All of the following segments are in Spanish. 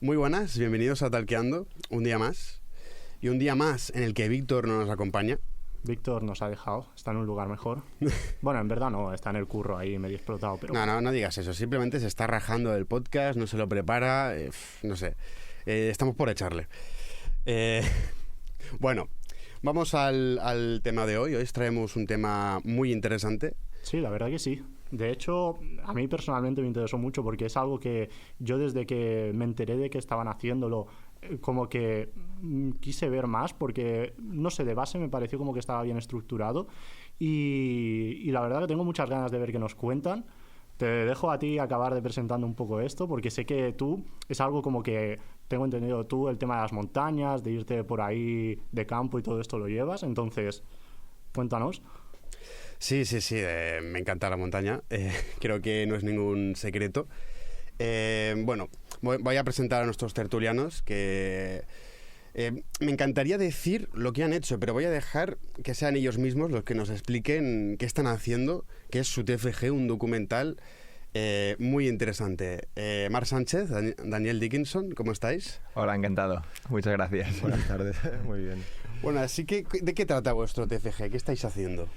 Muy buenas, bienvenidos a Talkeando, un día más. Y un día más en el que Víctor no nos acompaña. Víctor nos ha dejado, está en un lugar mejor. Bueno, en verdad no, está en el curro ahí medio explotado, pero... No digas eso, simplemente se está rajando del podcast, no se lo prepara, no sé. Estamos por echarle. Bueno, vamos al tema de hoy. Hoy traemos un tema muy interesante. Sí, la verdad que sí. De hecho, a mí personalmente me interesó mucho porque es algo que yo desde que me enteré de que estaban haciéndolo, como que quise ver más porque, no sé, de base me pareció como que estaba bien estructurado y la verdad que tengo muchas ganas de ver qué nos cuentan. Te dejo a ti acabar de presentando un poco esto porque sé que tú es algo como que, tengo entendido tú, el tema de las montañas, de irte por ahí de campo y todo esto lo llevas, entonces cuéntanos. Sí, me encanta la montaña, creo que no es ningún secreto. Bueno, voy a presentar a nuestros tertulianos que me encantaría decir lo que han hecho, pero voy a dejar que sean ellos mismos los que nos expliquen qué están haciendo, qué es su TFG, un documental muy interesante. Marc Sánchez, Daniel Dickinson, ¿cómo estáis? Hola, encantado. Muchas gracias. Buenas tardes, muy bien. Bueno, así que, ¿de qué trata vuestro TFG? ¿Qué estáis haciendo?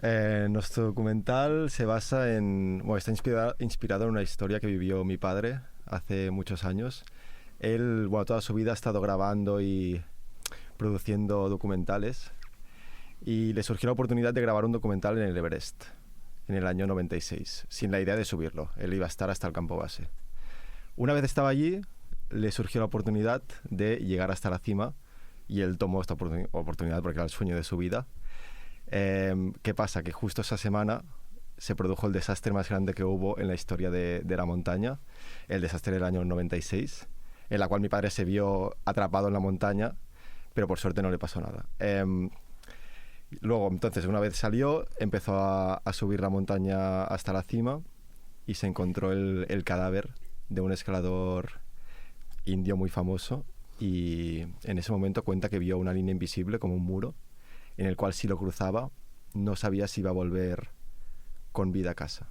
Nuestro documental se basa en... Bueno, está inspirado en una historia que vivió mi padre hace muchos años. Él, bueno, toda su vida ha estado grabando y produciendo documentales y le surgió la oportunidad de grabar un documental en el Everest en el año 96, sin la idea de subirlo. Él iba a estar hasta el campo base. Una vez estaba allí, le surgió la oportunidad de llegar hasta la cima y él tomó esta oportunidad porque era el sueño de su vida. ¿Qué pasa? Que justo esa semana se produjo el desastre más grande que hubo en la historia de la montaña, el desastre del año 96, en la cual mi padre se vio atrapado en la montaña, pero por suerte no le pasó nada. Luego, entonces, una vez salió, empezó a subir la montaña hasta la cima y se encontró el cadáver de un escalador indio muy famoso y en ese momento cuenta que vio una línea invisible como un muro en el cual si lo cruzaba no sabía si iba a volver con vida a casa.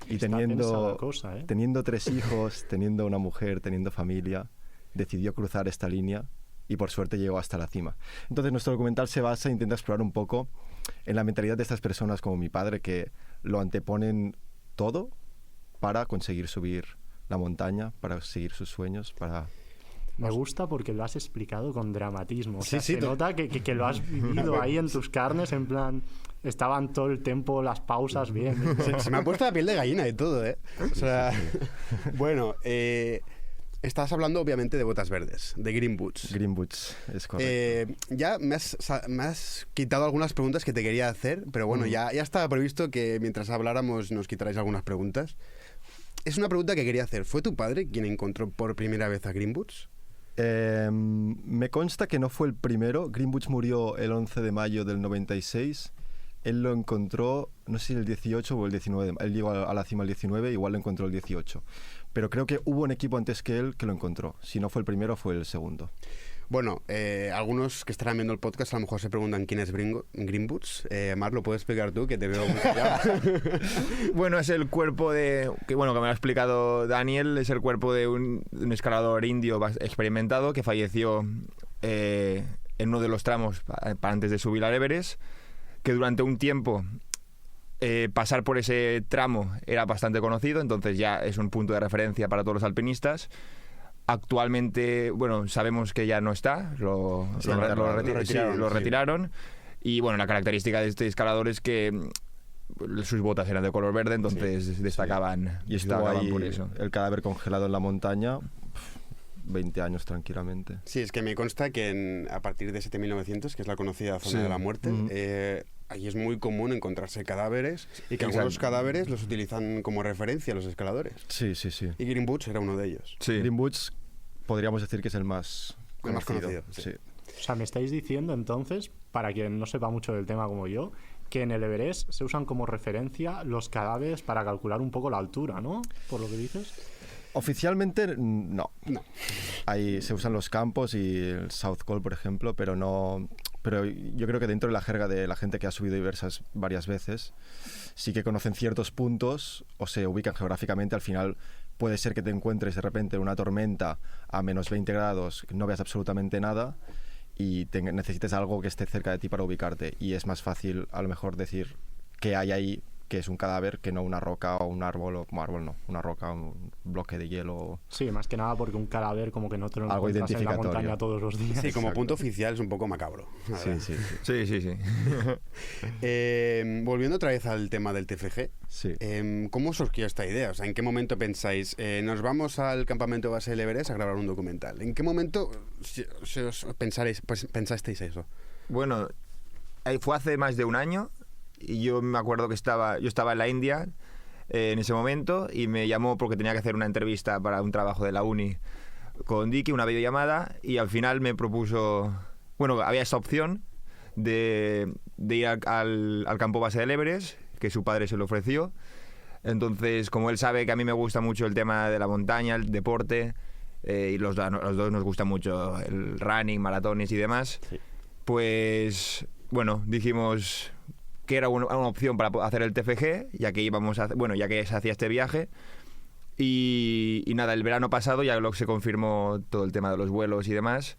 Y teniendo 3 hijos, teniendo una mujer, teniendo familia, decidió cruzar esta línea y por suerte llegó hasta la cima. Entonces nuestro documental se basa, intenta explorar un poco en la mentalidad de estas personas como mi padre que lo anteponen todo para conseguir subir la montaña, para seguir sus sueños, para... Me gusta porque lo has explicado con dramatismo. O sea, sí, se nota que lo has vivido ahí en tus carnes, en plan, estaban todo el tiempo las pausas bien. Se me ha puesto la piel de gallina y todo, ¿eh? O sea, bueno, estás hablando obviamente de Botas Verdes, de Green Boots. Green Boots, es correcto. Ya me has quitado algunas preguntas que te quería hacer, pero bueno, ya estaba previsto que mientras habláramos nos quitarais algunas preguntas. Es una pregunta que quería hacer. ¿Fue tu padre quien encontró por primera vez a Green Boots? Me consta que no fue el primero. Green Boots murió el 11 de mayo del 96. Él lo encontró, no sé si el 18 o el 19. Él llegó a la cima el 19, igual lo encontró el 18. Pero creo que hubo un equipo antes que él que lo encontró. Si no fue el primero, fue el segundo. Bueno, algunos que estarán viendo el podcast a lo mejor se preguntan quién es Green Boots. Mar, ¿lo puedes explicar tú? Que te veo muy callado. Bueno, es el cuerpo que me lo ha explicado Daniel, es el cuerpo de un escalador indio experimentado que falleció en uno de los tramos antes de subir al Everest, que durante un tiempo pasar por ese tramo era bastante conocido, entonces ya es un punto de referencia para todos los alpinistas. Actualmente, bueno, sabemos que ya no está, lo retiraron. Y bueno, la característica de este escalador es que sus botas eran de color verde, entonces destacaban. Y estuvo ahí por eso. El cadáver congelado en la montaña 20 años tranquilamente. Sí, es que me consta que a partir de 7.900, que es la conocida zona de la muerte, allí es muy común encontrarse cadáveres y que algunos cadáveres los utilizan como referencia los escaladores. Sí. Y Green Boots era uno de ellos. Sí. Green Boots podríamos decir que es el más conocido. Sí. O sea, me estáis diciendo entonces, para quien no sepa mucho del tema como yo, que en el Everest se usan como referencia los cadáveres para calcular un poco la altura, ¿no? Por lo que dices. Oficialmente no. Ahí se usan los campos y el South Col, por ejemplo, pero no pero yo creo que dentro de la jerga de la gente que ha subido varias veces, sí que conocen ciertos puntos o se ubican geográficamente. Al final puede ser que te encuentres de repente en una tormenta a menos 20 grados, no veas absolutamente nada y necesites algo que esté cerca de ti para ubicarte. Y es más fácil a lo mejor decir qué hay ahí, que es un cadáver, que no una roca o un árbol, o un árbol no, una roca, un bloque de hielo. Sí, más que nada porque un cadáver como que no te lo Algo encuentras en la identificatorio. montaña todos los días. Sí, como Exacto. punto oficial es un poco macabro. la Sí, verdad. sí, sí. Sí, sí, sí. Volviendo otra vez al tema del TFG, Sí. ¿cómo surgió esta idea? O sea, ¿en qué momento pensáis, nos vamos al campamento base del Everest a grabar un documental? ¿En qué momento os pensasteis eso? Bueno, fue hace más de un año y yo me acuerdo que yo estaba en la India en ese momento y me llamó porque tenía que hacer una entrevista para un trabajo de la uni con Dicky, una videollamada, y al final me propuso, bueno, había esa opción de ir al campo base del Everest, que su padre se lo ofreció. Entonces, como él sabe que a mí me gusta mucho el tema de la montaña, el deporte, y los dos nos gusta mucho el running, maratones y demás, Sí. pues bueno, dijimos que era una opción para hacer el TFG, ya que ya que se hacía este viaje. Y nada, el verano pasado ya se confirmó todo el tema de los vuelos y demás.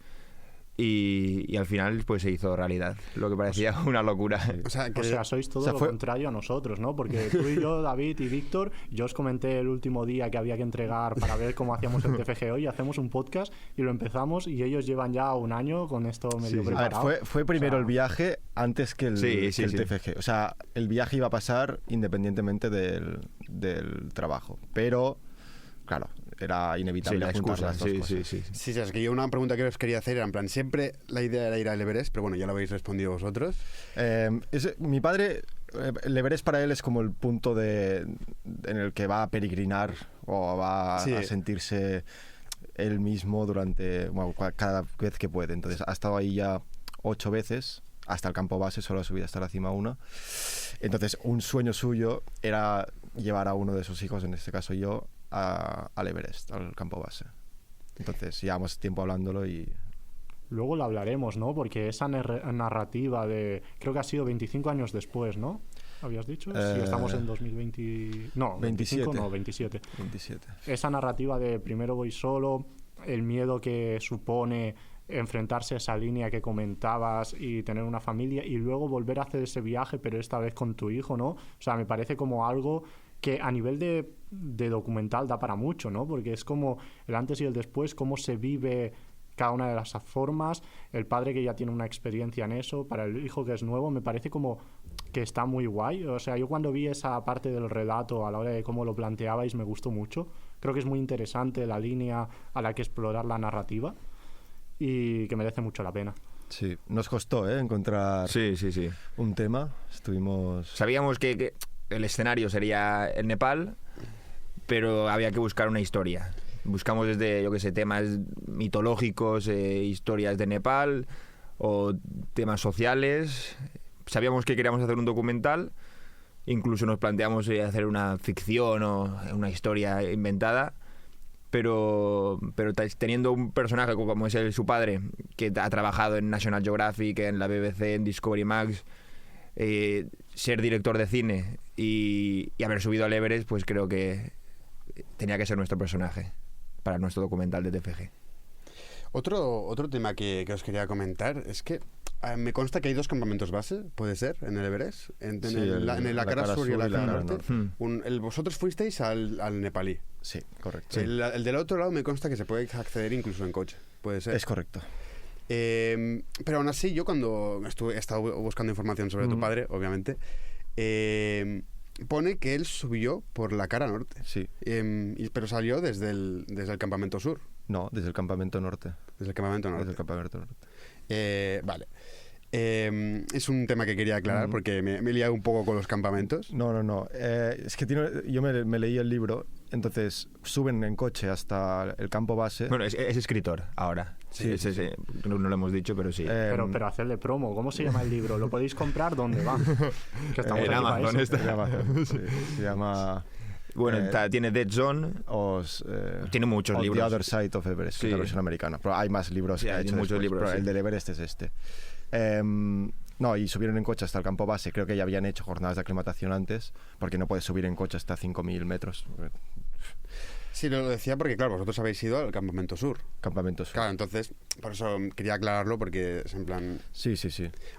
Y al final pues se hizo realidad, lo que parecía una locura. O sea, que O sea, sois todo O sea, lo fue- contrario a nosotros, ¿no? Porque tú y yo, David y Víctor, yo os comenté el último día que había que entregar para ver cómo hacíamos el TFG hoy, hacemos un podcast y lo empezamos y ellos llevan ya un año con esto medio A ver, preparado. fue primero O sea, el viaje antes que el, Sí, que sí, el sí. TFG. O sea, el viaje iba a pasar independientemente del trabajo. Pero, claro, era Sí, inevitable la juntar excusa, las dos sí, cosas. sí, sí. sí, es que yo una pregunta que os quería hacer era en plan, siempre la idea era ir al Everest, pero bueno, ya lo habéis respondido vosotros. Mi padre, el Everest para él es como el punto en el que va a peregrinar o va Sí. a sentirse él mismo durante cada vez que puede. Entonces ha estado ahí ya 8 veces, hasta el campo base, solo ha subido hasta la cima una. Entonces un sueño suyo era llevar a uno de sus hijos, en este caso yo, al Everest, al campo base. Entonces llevamos tiempo hablándolo y... Luego lo hablaremos, ¿no? Porque esa narrativa de... Creo que ha sido 25 años después, ¿no? ¿Habías dicho? Si estamos en 2020... No, 25 27. no, 27. 27. Esa narrativa de primero voy solo, el miedo que supone enfrentarse a esa línea que comentabas y tener una familia y luego volver a hacer ese viaje, pero esta vez con tu hijo, ¿no? O sea, me parece como algo que a nivel de documental da para mucho, ¿no? Porque es como el antes y el después, cómo se vive cada una de las formas, el padre que ya tiene una experiencia en eso, para el hijo que es nuevo, me parece como que está muy guay. O sea, yo cuando vi esa parte del relato a la hora de cómo lo planteabais me gustó mucho. Creo que es muy interesante la línea a la que explorar la narrativa y que merece mucho la pena. Sí, nos costó encontrar Sí, sí, sí. un tema. Estuvimos... Sabíamos que el escenario sería en Nepal, pero había que buscar una historia. Buscamos desde, yo qué sé, temas mitológicos, historias de Nepal o temas sociales. Sabíamos que queríamos hacer un documental, incluso nos planteamos hacer una ficción o una historia inventada, pero teniendo un personaje como es su padre, que ha trabajado en National Geographic, en la BBC, en Discovery Max, ser director de cine y haber subido al Everest, pues creo que tenía que ser nuestro personaje para nuestro documental de TFG. Otro tema que os quería comentar es que me consta que hay 2 campamentos base, ¿puede ser? En el Everest, en Sí, la cara sur y la cara norte. norte. Vosotros fuisteis al nepalí. Sí, correcto. El del otro lado me consta que se puede acceder incluso en coche, puede ser. Es correcto. Pero aún así, yo cuando he estado buscando información sobre tu padre, obviamente, pone que él subió por la cara norte, Sí. pero salió desde el campamento sur. No, desde el campamento norte. Desde el campamento norte. Desde el campamento norte. Vale. Es un tema que quería aclarar porque me he liado un poco con los campamentos. No. Es que yo me leí el libro, entonces suben en coche hasta el campo base. Bueno, es escritor ahora. Sí, Sí. No lo hemos dicho, pero sí. Pero hacerle promo. ¿Cómo se llama el libro? ¿Lo podéis comprar? ¿Dónde va? Que estamos En aquí para Amazon eso. está. en Amazon, sí. Se llama... Bueno, tiene Dead Zone. Tiene muchos libros. The Other Side of Everest, que es Sí. la versión americana. Pero hay más libros Sí, que ha hay hecho muchos después, libros, pero sí. el del Everest es este. No, y subieron en coche hasta el campo base. Creo que ya habían hecho jornadas de aclimatación antes, porque no puedes subir en coche hasta 5.000 metros. Sí, lo decía porque, claro, vosotros habéis ido al Campamento Sur. Campamento sur. Claro, entonces, por eso quería aclararlo, porque es en plan... Sí.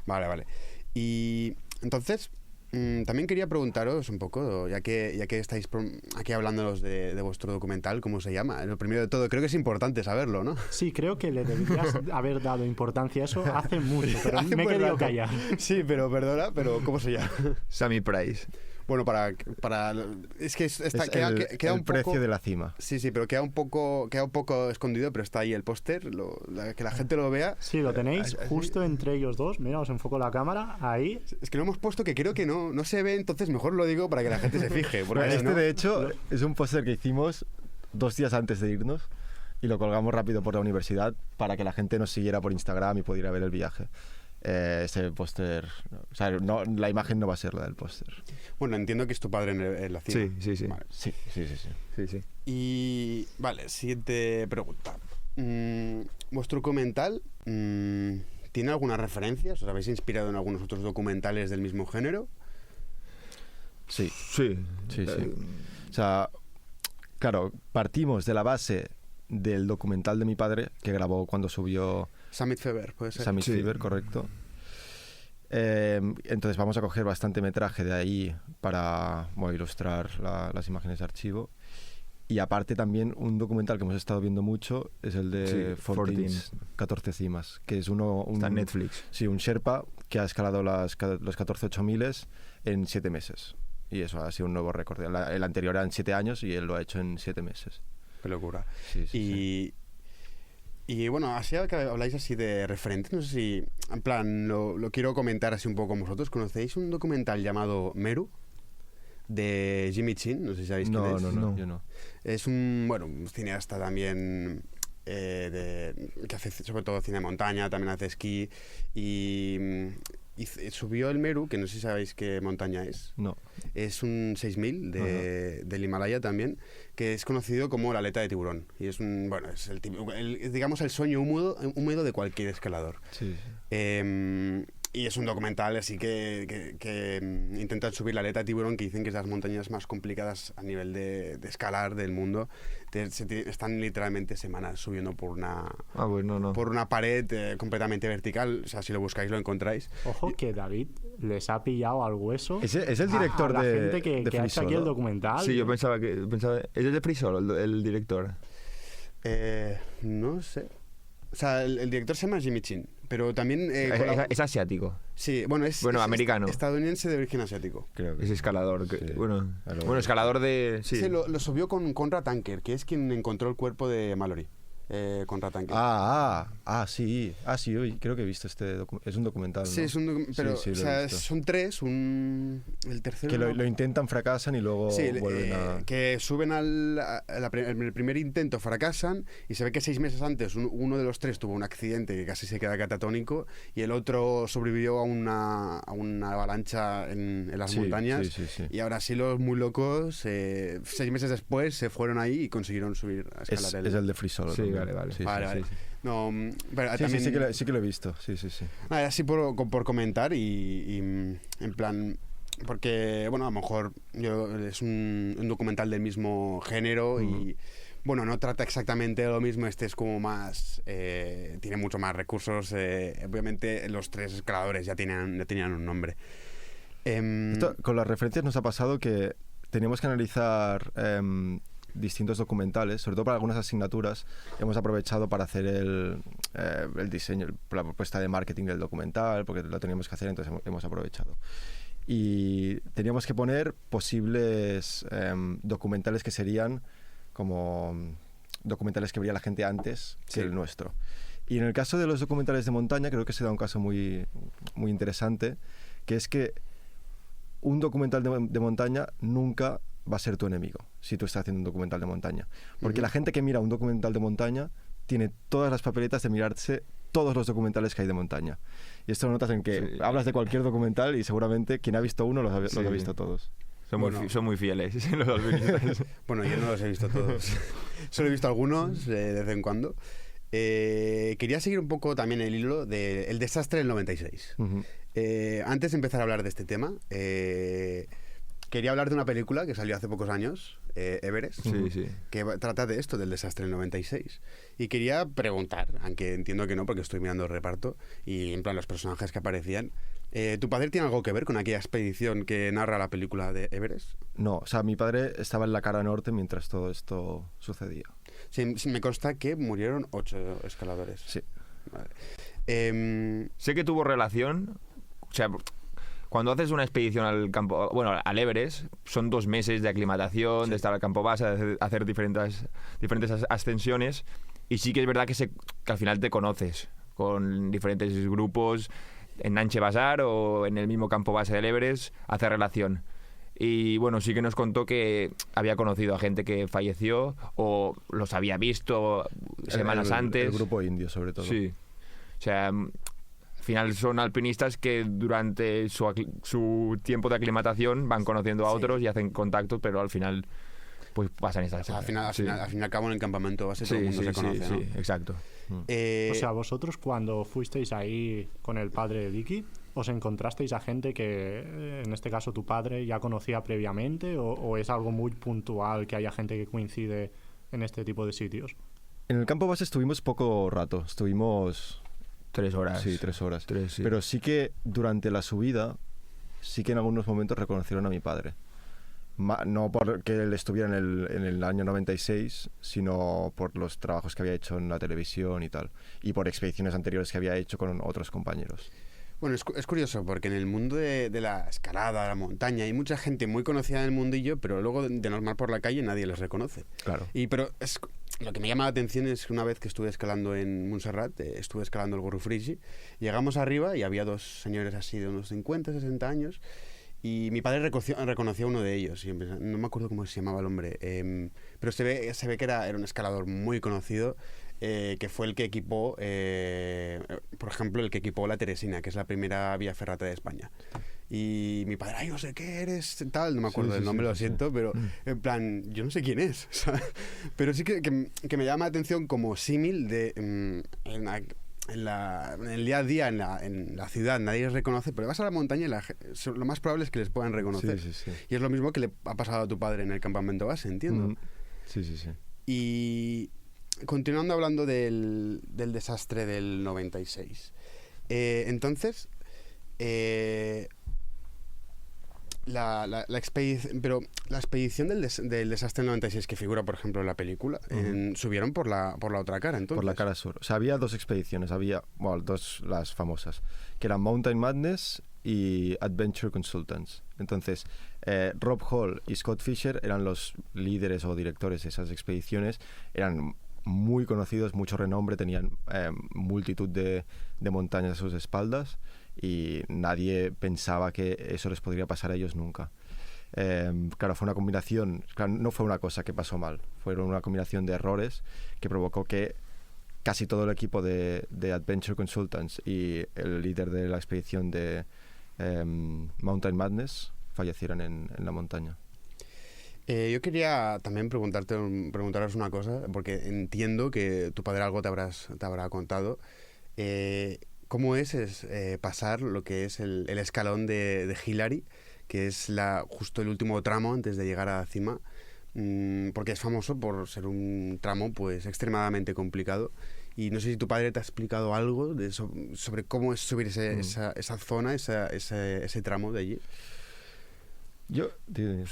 Vale. Y entonces, también quería preguntaros un poco, ya que estáis aquí hablándonos de vuestro documental, ¿cómo se llama? Lo primero de todo, creo que es importante saberlo, ¿no? Sí, creo que le deberías haber dado importancia a eso hace mucho, pero Hace me he buen querido rato. callar. Sí, pero perdona, pero ¿cómo se llama? Sammy Price. Bueno, es que Es queda el un precio poco... de la cima. Sí, pero queda un poco escondido, pero está ahí el póster, que la gente lo vea. Sí, lo tenéis Así- justo entre ellos dos. Mira, os enfoco la cámara, ahí. Es que lo hemos puesto que creo que no se ve, entonces mejor lo digo para que la gente se fije. Porque si Este, no- de hecho, es un póster que hicimos 2 días antes de irnos y lo colgamos rápido por la universidad para que la gente nos siguiera por Instagram y pudiera ver el viaje. Ese póster... O sea, la imagen no va a ser la del póster. Bueno, entiendo que es tu padre en la cima. Sí. Vale. Sí. Y, vale, siguiente pregunta. ¿Vuestro documental tiene algunas referencias? ¿Os habéis inspirado en algunos otros documentales del mismo género? Sí. Sí. O sea, claro, partimos de la base del documental de mi padre que grabó cuando subió Summit Fever, puede ser. Summit Sí. Fever, correcto. Entonces vamos a coger bastante metraje de ahí para ilustrar las imágenes de archivo. Y aparte también un documental que hemos estado viendo mucho es el de Sí, 14 cimas, que es un Está en Netflix. Sí, un Sherpa que ha escalado los 14 8000 en 7 meses. Y eso ha sido un nuevo récord. El anterior era en 7 años y él lo ha hecho en 7 meses. Qué locura. Sí. Y bueno, así que habláis así de referentes, no sé si, en plan, lo quiero comentar así un poco con vosotros. ¿Conocéis un documental llamado Meru? De Jimmy Chin, no sé si sabéis quién es. No. Yo no. Es un cineasta también que hace sobre todo cine de montaña, también hace esquí y subió el Meru, que no sé si sabéis qué montaña es. No. Es un 6000 del Himalaya también, que es conocido como la aleta de tiburón. Y es es el típico, digamos el sueño húmedo de cualquier escalador. Sí. Y es un documental así que intentan subir la aleta de tiburón, que dicen que es de las montañas más complicadas a nivel de escalar del mundo. Están literalmente semanas subiendo por una por una pared completamente vertical. O sea, si lo buscáis lo encontráis. Ojo que David les ha pillado al hueso. Es el director a la de gente que Free ha hecho aquí Solo. el documental. Sí, yo pensaba ¿es el de Free Solo, el director? No sé. O sea, el director se llama Jimmy Chin, pero también... Es asiático, sí, bueno, es americano. Estadounidense de origen asiático. Creo que es sí. escalador. Sí. Bueno, escalador de... Sí. Sí, lo subió con Conrad Anker, que es quien encontró el cuerpo de Mallory. Conrad Anker. Sí, hoy creo que he visto es un documental, ¿no? Sí, es un pero Sí, o lo he sea, visto. son 3, el tercero... Que no- lo intentan, fracasan y luego Sí, vuelven a... que suben el primer intento, fracasan y se ve que 6 meses antes uno de los 3 tuvo un accidente que casi se queda catatónico y el otro sobrevivió a una avalancha en las Sí, montañas sí. y ahora sí los muy locos 6 meses después se fueron ahí y consiguieron subir a escalar Es el de Free Solo. Sí, también. vale. Sí, Vale, sí, vale. sí. No, pero Sí, también, sí que lo he visto. Sí. nada, así por comentar y en plan... Porque, bueno, a lo mejor es un documental del mismo género y, bueno, no trata exactamente de lo mismo. Este es como más... tiene mucho más recursos. Obviamente los 3 escaladores ya tenían un nombre. Con las referencias nos ha pasado que teníamos que analizar distintos documentales, sobre todo para algunas asignaturas. Hemos aprovechado para hacer el diseño, la propuesta de marketing del documental, porque lo teníamos que hacer, entonces hemos aprovechado. Y teníamos que poner posibles documentales que serían como documentales que vería la gente antes que el nuestro. Y en el caso de los documentales de montaña, creo que se da un caso muy, muy interesante, que es que un documental de montaña nunca va a ser tu enemigo si tú estás haciendo un documental de montaña. Porque la gente que mira un documental de montaña tiene todas las papeletas de mirarse todos los documentales que hay de montaña. Y esto lo notas en que hablas de cualquier documental y seguramente quien ha visto uno los ha visto todos. Son muy fieles los alpinistas. Bueno, yo no los he visto todos. Solo he visto algunos de vez en cuando. quería seguir un poco también el hilo del desastre del 96. Ujú. Antes de empezar a hablar de este tema, quería hablar de una película que salió hace pocos años, Everest, Sí. que trata de esto, del desastre del 96. Y quería preguntar, aunque entiendo que no, porque estoy mirando el reparto y en plan los personajes que aparecían, ¿tu padre tiene algo que ver con aquella expedición que narra la película de Everest? No, o sea, mi padre estaba en la cara norte mientras todo esto sucedía. Sí, me consta que murieron 8 escaladores. Sí. Vale. Sé que tuvo relación, o sea, cuando haces una expedición al campo, bueno, al Everest, son 2 meses de aclimatación, de estar al campo base, de hacer diferentes ascensiones, y sí que es verdad que al final te conoces con diferentes grupos, en Nanche Bazar o en el mismo campo base del Everest, hace relación. Y bueno, sí que nos contó que había conocido a gente que falleció o los había visto semanas antes. El grupo indio, sobre todo. Sí. O sea, al final son alpinistas que durante su tiempo de aclimatación van conociendo a otros y hacen contacto, pero al final pues pasan estas Al fin y al cabo en el campamento base todo el mundo se conoce, ¿no? Sí, exacto. O sea, vosotros cuando fuisteis ahí con el padre de Vicky, ¿os encontrasteis a gente que, en este caso tu padre, ya conocía previamente o es algo muy puntual que haya gente que coincide en este tipo de sitios? En el campo base estuvimos poco rato, estuvimos 3 horas. Sí, 3 horas. 3, sí. Pero sí que durante la subida, sí que en algunos momentos reconocieron a mi padre. No porque él estuviera en el año 96, sino por los trabajos que había hecho en la televisión y tal. Y por expediciones anteriores que había hecho con otros compañeros. Bueno, es curioso porque en el mundo de la escalada, la montaña, hay mucha gente muy conocida en el mundillo, pero luego de normal por la calle nadie les reconoce. Claro. Pero lo que me llama la atención es que una vez que estuve escalando en Montserrat, estuve escalando el Gorro Frigi, llegamos arriba y había 2 señores así de unos 50, 60 años y mi padre reconoció a uno de ellos. Y no me acuerdo cómo se llamaba el hombre, pero se ve que era un escalador muy conocido. Que fue el que equipó, por ejemplo, el que equipó la Teresina, que es la primera vía ferrata de España. Y mi padre, ay, no sé qué eres, tal, no me acuerdo del nombre, lo siento, pero en plan, yo no sé quién es, ¿sabes? Pero sí que me llama la atención como símil de en el día a día, en la ciudad, nadie les reconoce, pero vas a la montaña y lo más probable es que les puedan reconocer. Sí. Y es lo mismo que le ha pasado a tu padre en el campamento base, entiendo. Sí. Y continuando hablando del desastre del 96. Entonces, la expedición del desastre del 96 que figura, por ejemplo, en la película, subieron por la otra cara, entonces. Por la cara sur. O sea, había 2 expediciones, las famosas, que eran Mountain Madness y Adventure Consultants. Entonces, Rob Hall y Scott Fisher eran los líderes o directores de esas expediciones, eran muy conocidos, mucho renombre, tenían multitud de montañas a sus espaldas y nadie pensaba que eso les podría pasar a ellos nunca. Claro, fue una combinación, no fue una cosa que pasó mal, fueron una combinación de errores que provocó que casi todo el equipo de Adventure Consultants y el líder de la expedición de Mountain Madness fallecieran en la montaña. Yo quería también preguntaros una cosa, porque entiendo que tu padre algo te habrá contado. ¿Cómo es pasar lo que es el escalón de Hillary, que es justo el último tramo antes de llegar a la cima? Porque es famoso por ser un tramo pues extremadamente complicado. Y no sé si tu padre te ha explicado algo sobre cómo es subir esa zona, ese tramo de allí.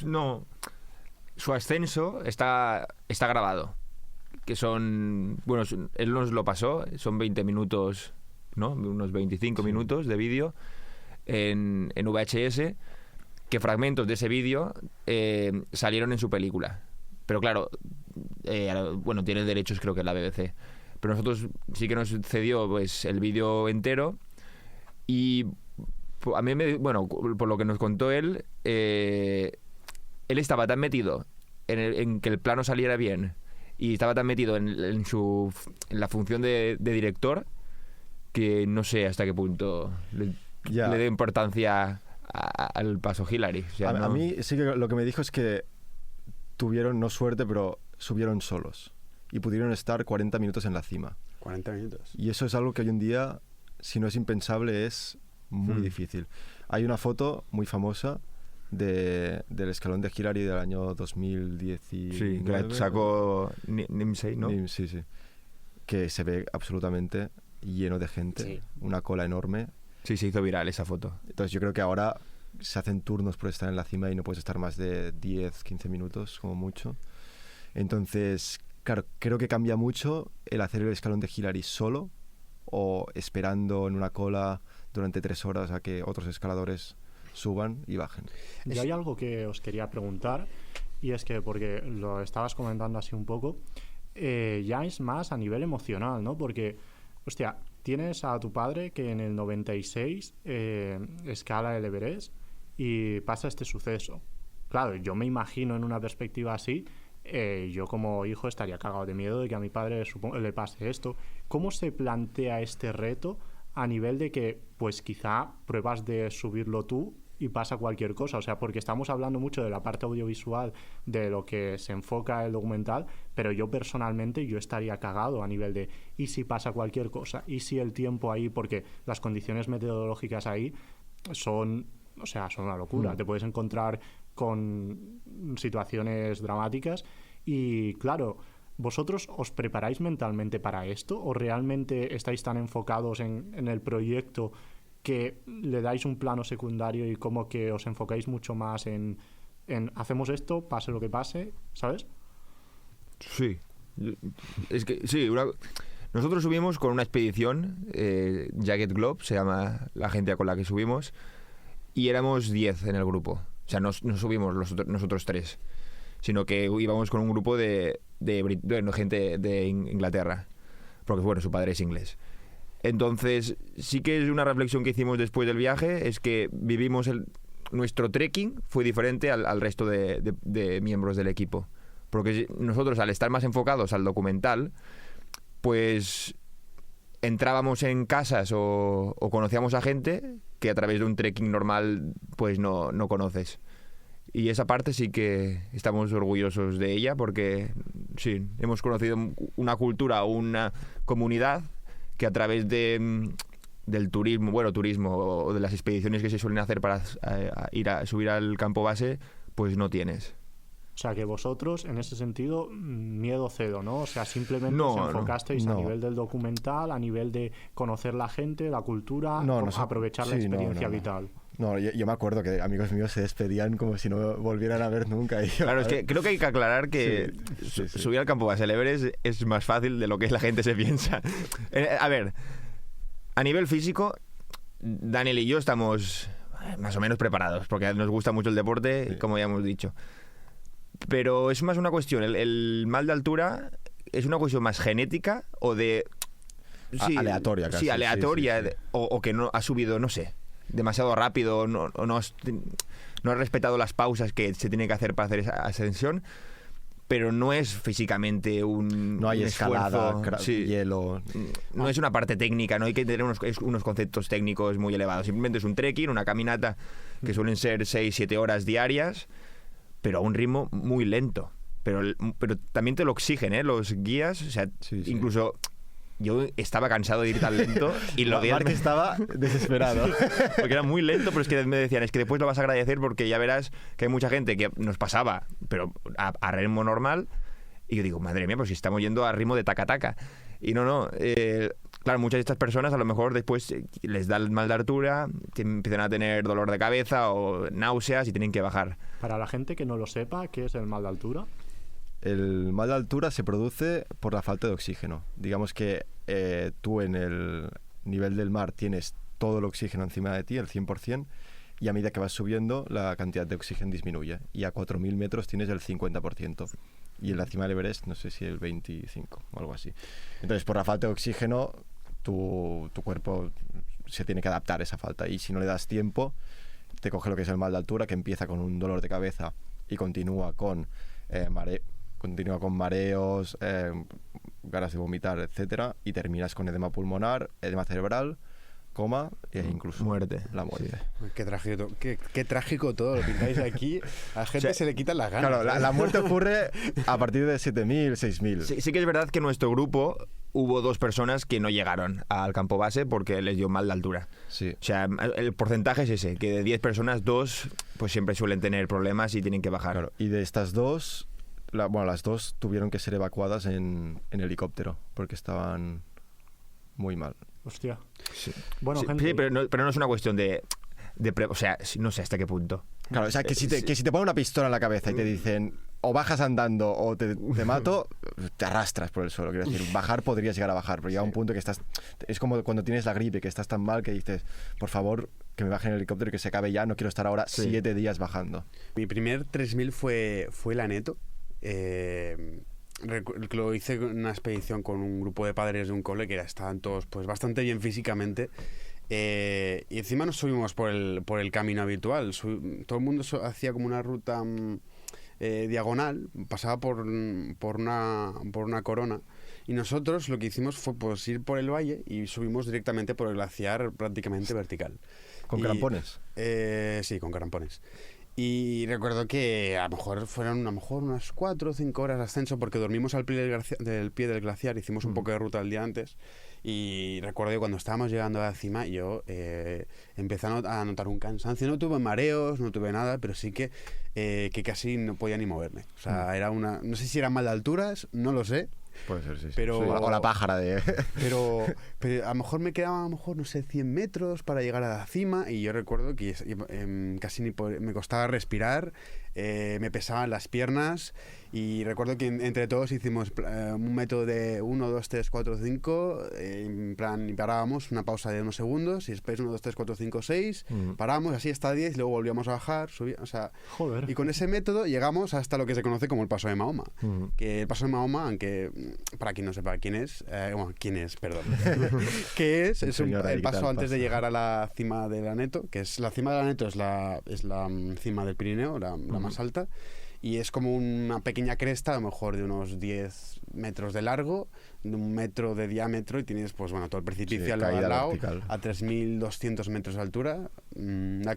No. Su ascenso está grabado. Que son... Bueno, él nos lo pasó. Son 20 minutos, ¿no? Unos 25 minutos de vídeo en VHS. Que fragmentos de ese vídeo salieron en su película. Pero claro, tiene derechos creo que la BBC. Pero nosotros sí que nos cedió pues el vídeo entero. Y a mí, por lo que nos contó él estaba tan metido en que el plano saliera bien y estaba tan metido en la función de director que no sé hasta qué punto le dé importancia al paso Hillary. O sea, a mí sí que lo que me dijo es que tuvieron, no suerte, pero subieron solos y pudieron estar 40 minutos en la cima. 40 minutos. Y eso es algo que hoy en día, si no es impensable, es muy difícil. Hay una foto muy famosa del escalón de Hillary del año 2019. Sí, que la sacó Nimsey, ¿no? Sí. Que se ve absolutamente lleno de gente, Sí. una cola enorme. Sí, se hizo viral esa foto. Entonces yo creo que ahora se hacen turnos por estar en la cima y no puedes estar más de 10, 15 minutos como mucho. Entonces, claro, creo que cambia mucho el hacer el escalón de Hillary solo o esperando en una cola durante 3 horas a que otros escaladores suban y bajen. Y hay algo que os quería preguntar, y es que, porque lo estabas comentando así un poco, ya es más a nivel emocional, ¿no? Porque, hostia, tienes a tu padre que en el 96 escala el Everest y pasa este suceso. Claro, yo me imagino en una perspectiva así, yo como hijo estaría cagado de miedo de que a mi padre le pase esto. ¿Cómo se plantea este reto a nivel de que, pues quizá pruebas de subirlo tú y pasa cualquier cosa? O sea, porque estamos hablando mucho de la parte audiovisual, de lo que se enfoca el documental, pero yo personalmente yo estaría cagado a nivel de ¿y si pasa cualquier cosa? ¿Y si el tiempo ahí? Porque las condiciones meteorológicas ahí son una locura. Te puedes encontrar con situaciones dramáticas y, claro, ¿vosotros os preparáis mentalmente para esto o realmente estáis tan enfocados en el proyecto que le dais un plano secundario y como que os enfocáis mucho más en hacemos esto, pase lo que pase, ¿sabes? Sí. Es que, sí, nosotros subimos con una expedición, Jagged Globe, se llama la gente con la que subimos, y éramos 10 en el grupo. O sea, no subimos nosotros 3, sino que íbamos con un grupo de gente de Inglaterra, porque, bueno, su padre es inglés. Entonces, sí que es una reflexión que hicimos después del viaje, es que vivimos nuestro trekking fue diferente al resto de miembros del equipo. Porque nosotros, al estar más enfocados al documental, pues entrábamos en casas o conocíamos a gente que a través de un trekking normal pues no conoces. Y esa parte sí que estamos orgullosos de ella porque sí, hemos conocido una cultura, una comunidad que a través del turismo o de las expediciones que se suelen hacer para subir al campo base, pues no tienes. O sea, que vosotros, en ese sentido, miedo cero, ¿no? O sea, simplemente os enfocasteis a nivel del documental, a nivel de conocer la gente, la cultura, aprovechar la experiencia vital. No, yo me acuerdo que amigos míos se despedían como si no volvieran a ver nunca. Claro, es que creo que hay que aclarar que subir al campo base del Everest es más fácil de lo que la gente se piensa. A ver, a nivel físico, Daniel y yo estamos más o menos preparados, porque nos gusta mucho el deporte, como ya hemos dicho. Pero es más una cuestión, el mal de altura es una cuestión más genética o de... Sí, aleatoria casi. Sí, aleatoria, sí. O que no ha subido, no sé, demasiado rápido, no has respetado las pausas que se tiene que hacer para hacer esa ascensión, pero no es físicamente no hay escalada, hielo. No es una parte técnica, no hay que tener unos conceptos técnicos muy elevados, simplemente es un trekking, una caminata que suelen ser 6-7 horas diarias, pero a un ritmo muy lento. Pero también te lo exigen, los guías. O sea, incluso yo estaba cansado de ir tan lento y los guías... Marc estaba desesperado. Porque era muy lento, pero es que me decían, es que después lo vas a agradecer porque ya verás que hay mucha gente que nos pasaba, pero a ritmo normal. Y yo digo, madre mía, pues si estamos yendo a ritmo de taca-taca. Y claro, muchas de estas personas a lo mejor después les da el mal de altura, empiezan a tener dolor de cabeza o náuseas y tienen que bajar. Para la gente que no lo sepa, ¿qué es el mal de altura? El mal de altura se produce por la falta de oxígeno. Digamos que tú en el nivel del mar tienes todo el oxígeno encima de ti, el 100%, y a medida que vas subiendo la cantidad de oxígeno disminuye. Y a 4.000 metros tienes el 50%. Y en la cima del Everest, no sé si el 25 o algo así. Entonces, por la falta de oxígeno, tu cuerpo se tiene que adaptar a esa falta. Y si no le das tiempo, te coge lo que es el mal de altura, que empieza con un dolor de cabeza y continúa con mareos, ganas de vomitar, etcétera, y terminas con edema pulmonar, edema cerebral, coma e incluso muerte. La muerte. Sí. Qué trágico todo lo pintáis aquí. A la gente se le quitan las ganas. Claro, la muerte ocurre a partir de 7.000, 6.000. Sí que es verdad que nuestro grupo hubo 2 personas que no llegaron al campo base porque les dio mal de altura. Sí. O sea, el porcentaje es ese, que de 10 personas, 2 pues siempre suelen tener problemas y tienen que bajar. Claro, y de estas 2, las 2 tuvieron que ser evacuadas en helicóptero porque estaban muy mal. Hostia. Sí. Bueno, Sí, gente... sí, pero no es una cuestión o sea, no sé hasta qué punto. Claro, o sea, que si te ponen una pistola en la cabeza y te dicen o bajas andando o te mato, te arrastras por el suelo. Quiero decir, bajar podrías llegar a bajar, pero llega un punto que estás... Es como cuando tienes la gripe, que estás tan mal que dices, por favor, que me bajen el helicóptero y que se acabe ya, no quiero estar ahora 7 días bajando. Mi primer 3000 fue el Aneto. Lo hice en una expedición con un grupo de padres de un cole que estaban todos pues bastante bien físicamente. Y encima nos subimos por el camino habitual. Todo el mundo hacía como una ruta diagonal, pasaba por una corona, y nosotros lo que hicimos fue pues ir por el valle y subimos directamente por el glaciar prácticamente vertical. ¿Con crampones? Sí, con crampones. Y recuerdo que a lo mejor fueron unas 4 o 5 horas de ascenso, porque dormimos al pie del glaciar, hicimos un poco de ruta el día antes. Y recuerdo que cuando estábamos llegando a la cima, yo empecé a notar un cansancio. No tuve mareos, no tuve nada, pero sí que casi no podía ni moverme. O sea, no sé si era mal de alturas, no lo sé. Puede ser, sí. Pero, sí. O la pájara de... pero a lo mejor me quedaban, no sé, 100 metros para llegar a la cima, y yo recuerdo que casi me costaba respirar, me pesaban las piernas, y recuerdo que entre todos hicimos un método de 1, 2, 3, 4, 5, en plan, y parábamos, una pausa de unos segundos, y después 1, 2, 3, 4, 5, 6, parábamos así hasta 10, y luego volvíamos a bajar, subíamos, o sea... Joder. Y con ese método llegamos hasta lo que se conoce como el Paso de Mahoma. Que el Paso de Mahoma, aunque para quien no sepa quién es, perdón. ¿Qué es? Es el paso antes de llegar a la cima del Aneto, que es la cima del Aneto, es la cima del Pirineo, la más alta, y es como una pequeña cresta, a lo mejor de unos 10 metros de largo, de 1 metro de diámetro, y tienes pues bueno todo el precipicio al lado, vertical. a 3.200 metros de altura. La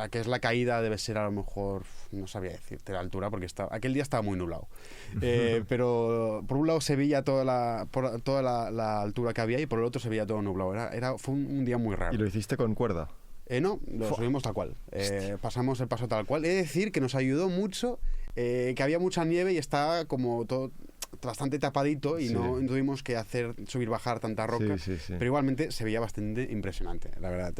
que es la caída debe ser a lo mejor, no sabría decirte la altura, porque aquel día estaba muy nublado. Pero por un lado se veía toda la altura que había, y por el otro se veía todo nublado. Fue un día muy raro. ¿Y lo hiciste con cuerda? No, lo subimos tal cual. Pasamos el paso tal cual. He de decir que nos ayudó mucho, que había mucha nieve y estaba como todo bastante tapadito, y no tuvimos que subir, bajar tanta roca. Sí. Pero igualmente se veía bastante impresionante, la verdad.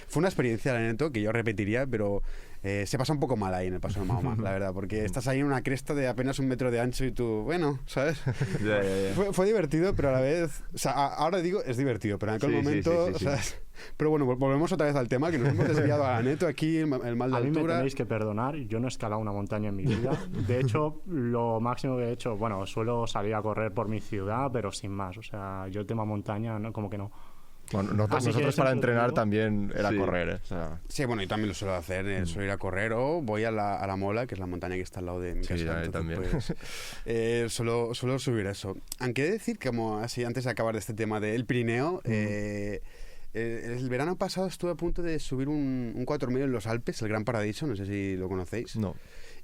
Fue una experiencia, la Aneto, que yo repetiría, pero se pasa un poco mal ahí en el Paso de Mahoma, la verdad, porque estás ahí en una cresta de apenas 1 metro de ancho y tú, bueno, ¿sabes? Ya. Fue divertido, pero a la vez, o sea, ahora digo es divertido, pero en aquel momento, sí. ¿sabes? Pero bueno, volvemos otra vez al tema, que nos hemos desviado a la Aneto aquí, el mal de altura. A mí me tenéis que perdonar, yo no he escalado una montaña en mi vida. De hecho, lo máximo que he hecho, bueno, suelo salir a correr por mi ciudad, pero sin más. O sea, yo el tema montaña, no, como que no. Bueno, nosotros para entrenar también era Sí. correr, o sea... Sí, bueno, y también lo suelo hacer, suelo ir a correr, o voy a la Mola, que es la montaña que está al lado de mi casa. Sí, entonces, también. Pues, suelo subir eso. Aunque he de decir que, como así, antes de acabar de este tema del Pirineo, el verano pasado estuve a punto de subir un 4000 en los Alpes, el Gran Paradiso, no sé si lo conocéis. No.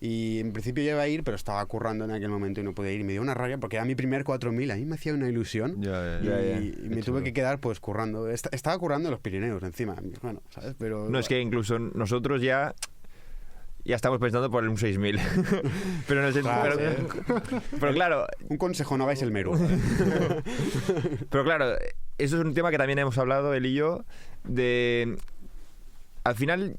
Y en principio ya iba a ir, pero estaba currando en aquel momento y no podía ir. Y me dio una rabia porque era mi primer 4000, a mí me hacía una ilusión. Ya. Y me tuve que quedar pues currando. Estaba currando en los Pirineos encima, bueno, ¿sabes? Pero No, es que incluso nosotros ya estamos pensando por un 6000. Pero no sé, Claro, pero claro, un consejo, no hagáis el Meru. pero claro, eso es un tema que también hemos hablado él y yo, de al final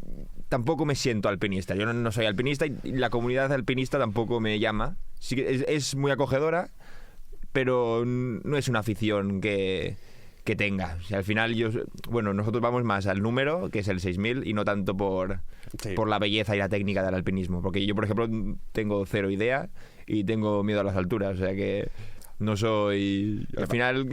tampoco me siento alpinista. Yo no soy alpinista, y la comunidad alpinista tampoco me llama. Sí que es muy acogedora, pero no es una afición que tenga. O sea, al final nosotros vamos más al número, que es el 6000, y no tanto por la belleza y la técnica del alpinismo. Porque yo, por ejemplo, tengo 0 idea y tengo miedo a las alturas. O sea que no soy... Al final...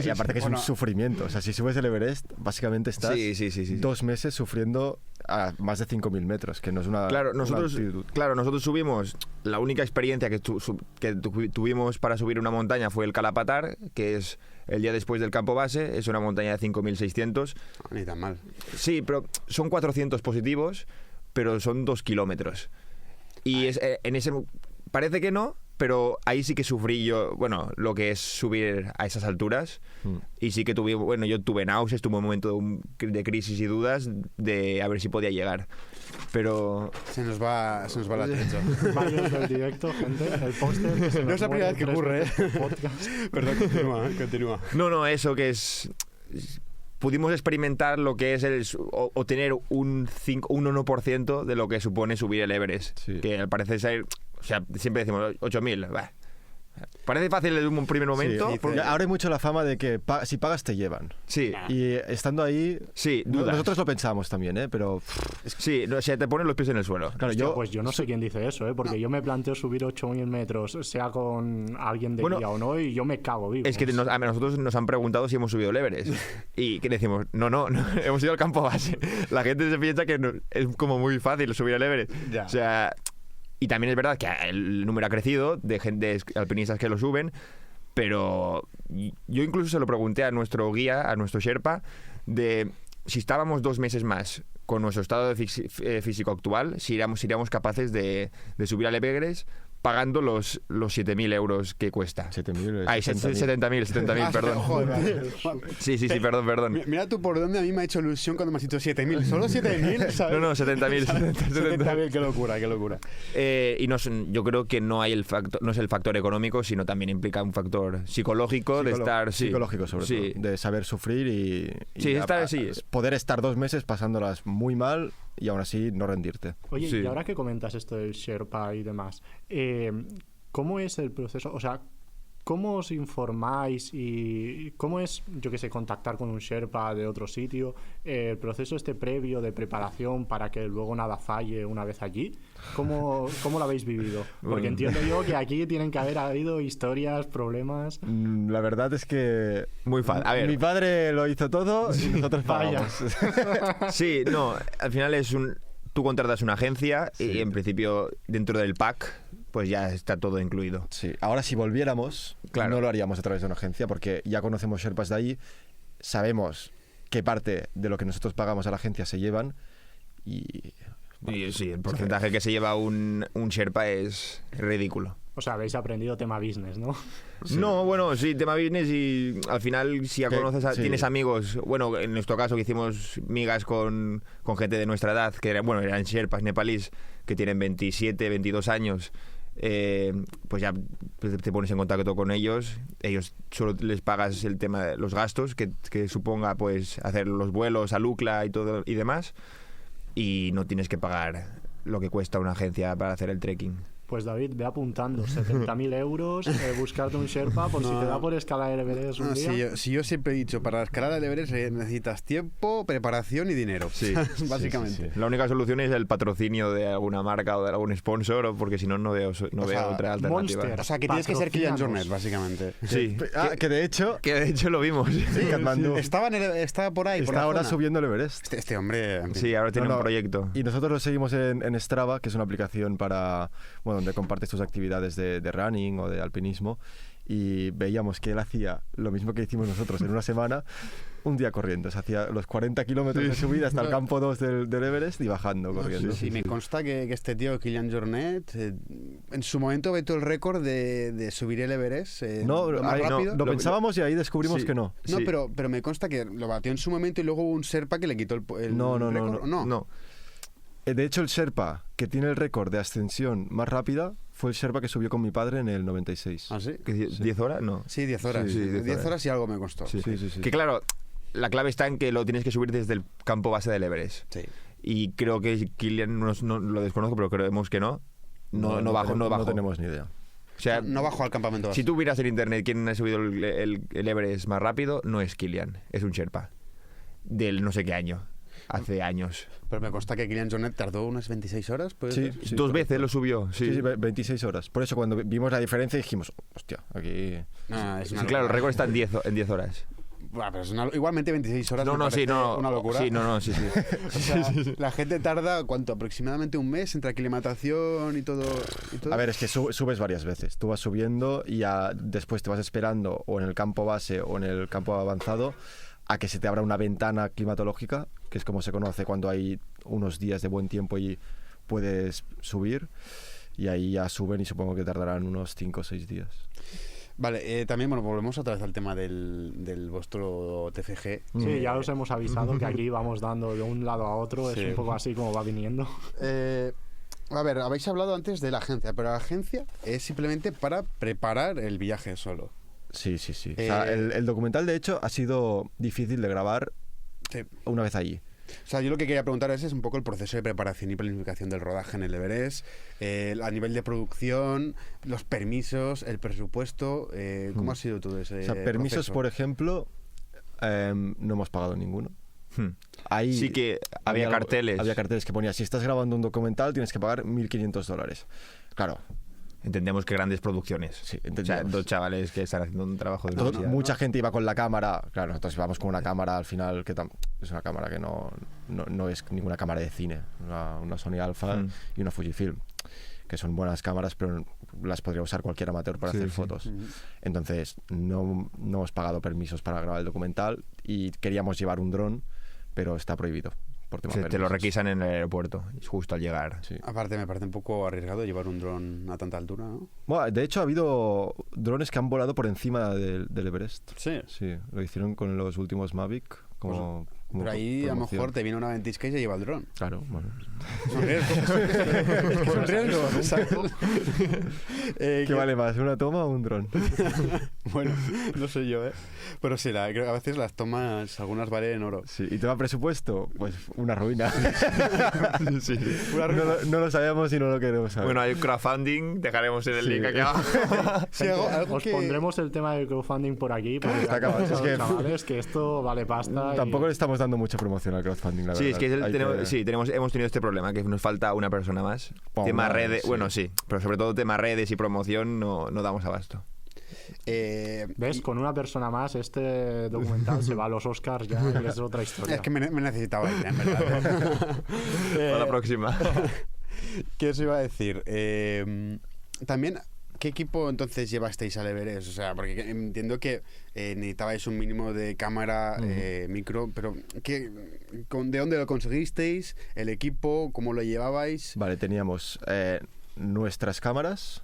Y aparte que es un sufrimiento. O sea, si subes el Everest, básicamente estás 2 meses sufriendo a más de 5000 metros, que no es una... Claro, una altitud. nosotros subimos... La única experiencia que tuvimos para subir una montaña fue el Kalapatar, que es el día después del campo base. Es una montaña de 5600. Ni tan mal. Sí, pero son 400 positivos, pero son 2 kilómetros. Y en ese... Parece que no, pero ahí sí que sufrí yo, bueno, lo que es subir a esas alturas. Y sí que yo tuve náuseas, tuve un momento de crisis y dudas de a ver si podía llegar. Pero se nos va la atención. Varios del directo, gente. El póster. Que se no es la primera vez que ocurre, Perdón, continúa. No, eso que es... Pudimos experimentar lo que es o tener un 1% de lo que supone subir el Everest. Sí. Que al parecer ser... O sea, siempre decimos 8.000. Parece fácil en un primer momento. Sí, ahora hay mucho la fama de que si pagas te llevan. Sí. Y estando ahí, sí, nosotros lo pensamos también, pero... Sí, o sea, te ponen los pies en el suelo. Claro, pues yo no sé quién dice eso, porque yo me planteo subir 8.000 metros, sea con alguien de guía o no, y yo me cago vivo. Es que a nosotros nos han preguntado si hemos subido el Everest. Y que decimos, no, hemos ido al campo base. La gente se piensa que es como muy fácil subir el Everest. Ya. O sea... Y también es verdad que el número ha crecido de gente alpinistas que lo suben, pero yo incluso se lo pregunté a nuestro guía, a nuestro Sherpa, de si estábamos 2 meses más con nuestro estado físico actual, si iríamos capaces de subir al Everest pagando los 7.000 euros que cuesta. 7.000. Ay, 70.000, perdón. Joder, sí, perdón. Mira tú por dónde a mí me ha hecho ilusión cuando me has dicho 7.000. ¿Solo 7.000? ¿Sabes? No, 70.000. 70.000, qué locura. Y yo creo que no es el factor económico, sino también implica un factor psicológico de estar... Psicológico, sobre todo. De saber sufrir y poder estar 2 meses pasándolas muy mal y aún así no rendirte. Oye, y ahora que comentas esto del Sherpa y demás, ¿cómo es el proceso? O sea, ¿cómo os informáis y cómo es, yo qué sé, contactar con un Sherpa de otro sitio? El proceso previo de preparación para que luego nada falle una vez allí, ¿cómo lo habéis vivido? Porque entiendo yo que aquí tienen que haber habido historias, problemas... La verdad es que... Muy fácil. A ver. Mi padre lo hizo todo y nosotros pagamos. Sí, no, al final tú contratas una agencia y en principio dentro del pack pues ya está todo incluido. Sí, ahora si volviéramos, no lo haríamos a través de una agencia porque ya conocemos Sherpas de ahí, sabemos qué parte de lo que nosotros pagamos a la agencia se llevan y... Bueno, sí, el porcentaje que se lleva un Sherpa es ridículo. O sea, habéis aprendido tema business, ¿no? Sí. No, bueno, sí, tema business y al final si ya conoces, tienes amigos, bueno, en nuestro caso que hicimos migas con gente de nuestra edad, que eran Sherpas nepalíes que tienen 27, 22 años, pues ya te pones en contacto con ellos solo les pagas el tema de los gastos que suponga pues hacer los vuelos a Lukla y todo y demás, y no tienes que pagar lo que cuesta una agencia para hacer el trekking. Pues David, ve apuntando 70.000 euros, buscarte un Sherpa por si te da por escalar el Everest un día. Si yo siempre he dicho, para escalar el Everest necesitas tiempo, preparación y dinero. Sí, básicamente. Sí. La única solución es el patrocinio de alguna marca o de algún sponsor, porque si no, no veo otra alternativa. Monster, o sea, que tienes que ser Kilian Jornet, básicamente. Sí. Que de hecho lo vimos. Sí, Katmandú. Estaba por ahí. Está ahora subiendo el Everest. Este hombre... Sí, ahora tiene un proyecto. Y nosotros lo seguimos en Strava, que es una aplicación para... Bueno, donde compartes tus actividades de running o de alpinismo, y veíamos que él hacía lo mismo que hicimos nosotros en una semana, un día corriendo. Se hacía los 40 kilómetros de subida hasta el campo 2 del Everest y bajando corriendo. Sí, me consta que este tío, Kilian Jornet, en su momento vetó el récord de subir el Everest lo más rápido. Lo pensábamos y ahí descubrimos que no. No, pero me consta que lo batió en su momento y luego hubo un Sherpa que le quitó el récord. No. De hecho, el Sherpa que tiene el récord de ascensión más rápida fue el Sherpa que subió con mi padre en el 96. ¿Ah, sí? ¿10 horas? No. Sí, 10 horas. Sí, 10 horas y algo me costó. Sí. Que claro, la clave está en que lo tienes que subir desde el campo base del Everest. Sí. Y creo que Kilian, no lo desconozco, pero creemos que no. No bajó. No tenemos ni idea. O sea, no bajó al campamento base. Si tú miras en internet quién ha subido el Everest más rápido, no es Kilian, es un Sherpa. Del no sé qué año. Hace años. Pero me consta que Kilian Jornet tardó unas 26 horas. Sí, 2 veces lo subió. Sí, 26 horas. Por eso cuando vimos la diferencia dijimos, hostia, aquí... Claro, el récord está en 10 horas. Bueno, pero igualmente 26 horas una locura. Sí. O sea, la gente tarda, ¿cuánto? Aproximadamente un mes entre aclimatación y todo. A ver, es que subes varias veces. Tú vas subiendo y después te vas esperando o en el campo base o en el campo avanzado a que se te abra una ventana climatológica, que es como se conoce cuando hay unos días de buen tiempo y puedes subir. y ahí ya suben y supongo que tardarán unos 5 o 6 días. Vale, también, bueno, volvemos otra vez al tema del vuestro TFG. Sí, ya os hemos avisado que aquí vamos dando de un lado a otro, Sí. es un poco así como va viniendo. A ver, habéis hablado antes de la agencia, pero la agencia es simplemente para preparar el viaje solo. Sí. O sea, el documental, de hecho, ha sido difícil de grabar Sí. una vez allí. O sea, yo lo que quería preguntar es un poco el proceso de preparación y planificación del rodaje en el Everest, a nivel de producción, los permisos, el presupuesto. ¿Cómo ha sido todo ese O sea, permisos, proceso? por ejemplo, no hemos pagado ninguno. Ahí Sí que había carteles. Había carteles que ponía, si estás grabando un documental tienes que pagar $1.500. Claro, Entendemos que grandes producciones. sí, O sea, entendemos. 2 chavales que están haciendo un trabajo de Todo- universidad, mucha ¿no? gente iba con la cámara. Claro, nosotros íbamos con una cámara al final que es una cámara que no es ninguna cámara de cine. Una Sony Alpha y una Fujifilm, que son buenas cámaras, pero las podría usar cualquier amateur para Sí, hacer sí. fotos. Entonces, no hemos pagado permisos para grabar el documental y queríamos llevar un dron, pero está prohibido por tema Te lo permisos. requisan en el aeropuerto, justo al llegar. Sí. Aparte, me parece un poco arriesgado llevar un dron a tanta altura, ¿no? Bueno, de hecho, ha habido drones que han volado por encima del Everest. Sí. Sí, lo hicieron con los últimos Mavic. Como Pero ahí a lo promoción. mejor te viene una ventisca y se lleva el dron. Claro, bueno. Son riesgos. Es que son riesgos, ¿sabes? ¿Qué vale más, una toma o un dron? Bueno, no sé yo, ¿eh? Pero sí, creo que a veces las tomas, algunas valen oro. Sí, ¿y tema presupuesto? Pues una ruina. Sí. No lo sabíamos y no lo queremos saber. Bueno, hay crowdfunding, dejaremos en el Sí. link aquí abajo. Sí, algo Os que- pondremos el tema del crowdfunding por aquí, porque Está acabado. ya Es que- chavales, que esto vale pasta. Tampoco y- le estamos dando mucha promoción al crowdfunding, la Sí, verdad. es que, Hay que- hemos tenido este problema, que nos falta una persona más. Bueno, Tema redes, sí. bueno, sí, pero sobre todo tema redes y promoción no damos abasto. ¿Ves? Con una persona más, este documental se va a los Oscars ya y es otra historia. Es que me necesitaba ir, en verdad. Para la próxima. ¿Qué os iba a decir? También, ¿qué equipo entonces llevasteis al Everest? O sea, porque entiendo que necesitabais un mínimo de cámara, micro, pero ¿de dónde lo conseguisteis? ¿El equipo? ¿Cómo lo llevabais? Vale, teníamos nuestras cámaras.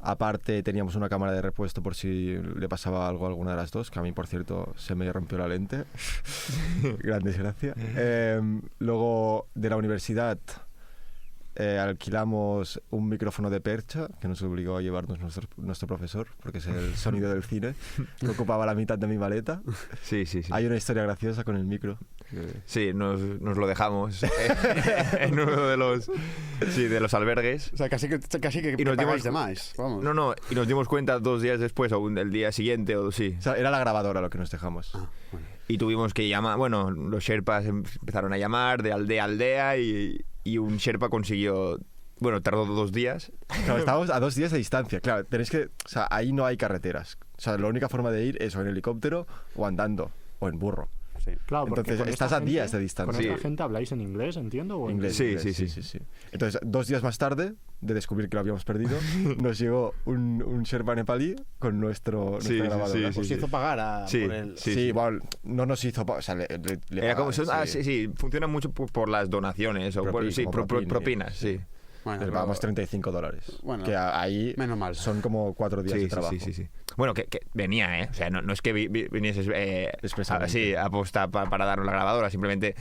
Aparte teníamos una cámara de repuesto por si le pasaba algo a alguna de las dos, que a mí, por cierto, se me rompió la lente. Gran desgracia. Luego, de la universidad, alquilamos un micrófono de percha, que nos obligó a llevarnos nuestro profesor, porque es el sonido del cine, que ocupaba la mitad de mi maleta. Sí, sí, sí. Hay una historia graciosa con el micro. Sí, nos lo dejamos en uno de los albergues. O sea, casi que Y nos pagáis dimos- de más, vamos. No, y nos dimos cuenta 2 días después o el día siguiente o sí. O sea, era la grabadora lo que nos dejamos. Ah, bueno. Y tuvimos que llamar, bueno, los Sherpas empezaron a llamar de aldea a aldea y un Sherpa consiguió, bueno, tardó 2 días. Claro, estábamos a 2 días de distancia. Claro, tenéis que... O sea, ahí no hay carreteras. O sea, la única forma de ir es o en helicóptero o andando o en burro. Sí. Claro, porque Entonces, con estás esta a días de gente- distancia. ¿Con esta Sí. gente habláis en inglés, entiendo? ¿O en- Inglés, Sí, inglés, sí. Entonces, 2 días más tarde de descubrir que lo habíamos perdido, nos llegó un Sherpa nepalí con nuestra Sí, sí, grabadora. sí, Os hizo pagar Sí. por el... Sí. Bueno, no nos hizo... O sea, le Era como, pagaban, sí, funciona mucho por las donaciones o propinas, sí. Bueno, Le pero- pagamos $35. Bueno, que ahí menos mal. son como 4 días de Sí, trabajo. sí. Bueno, que venía, ¿eh? O sea, no es que vinieses Expresamente. a apostar para darnos la grabadora, simplemente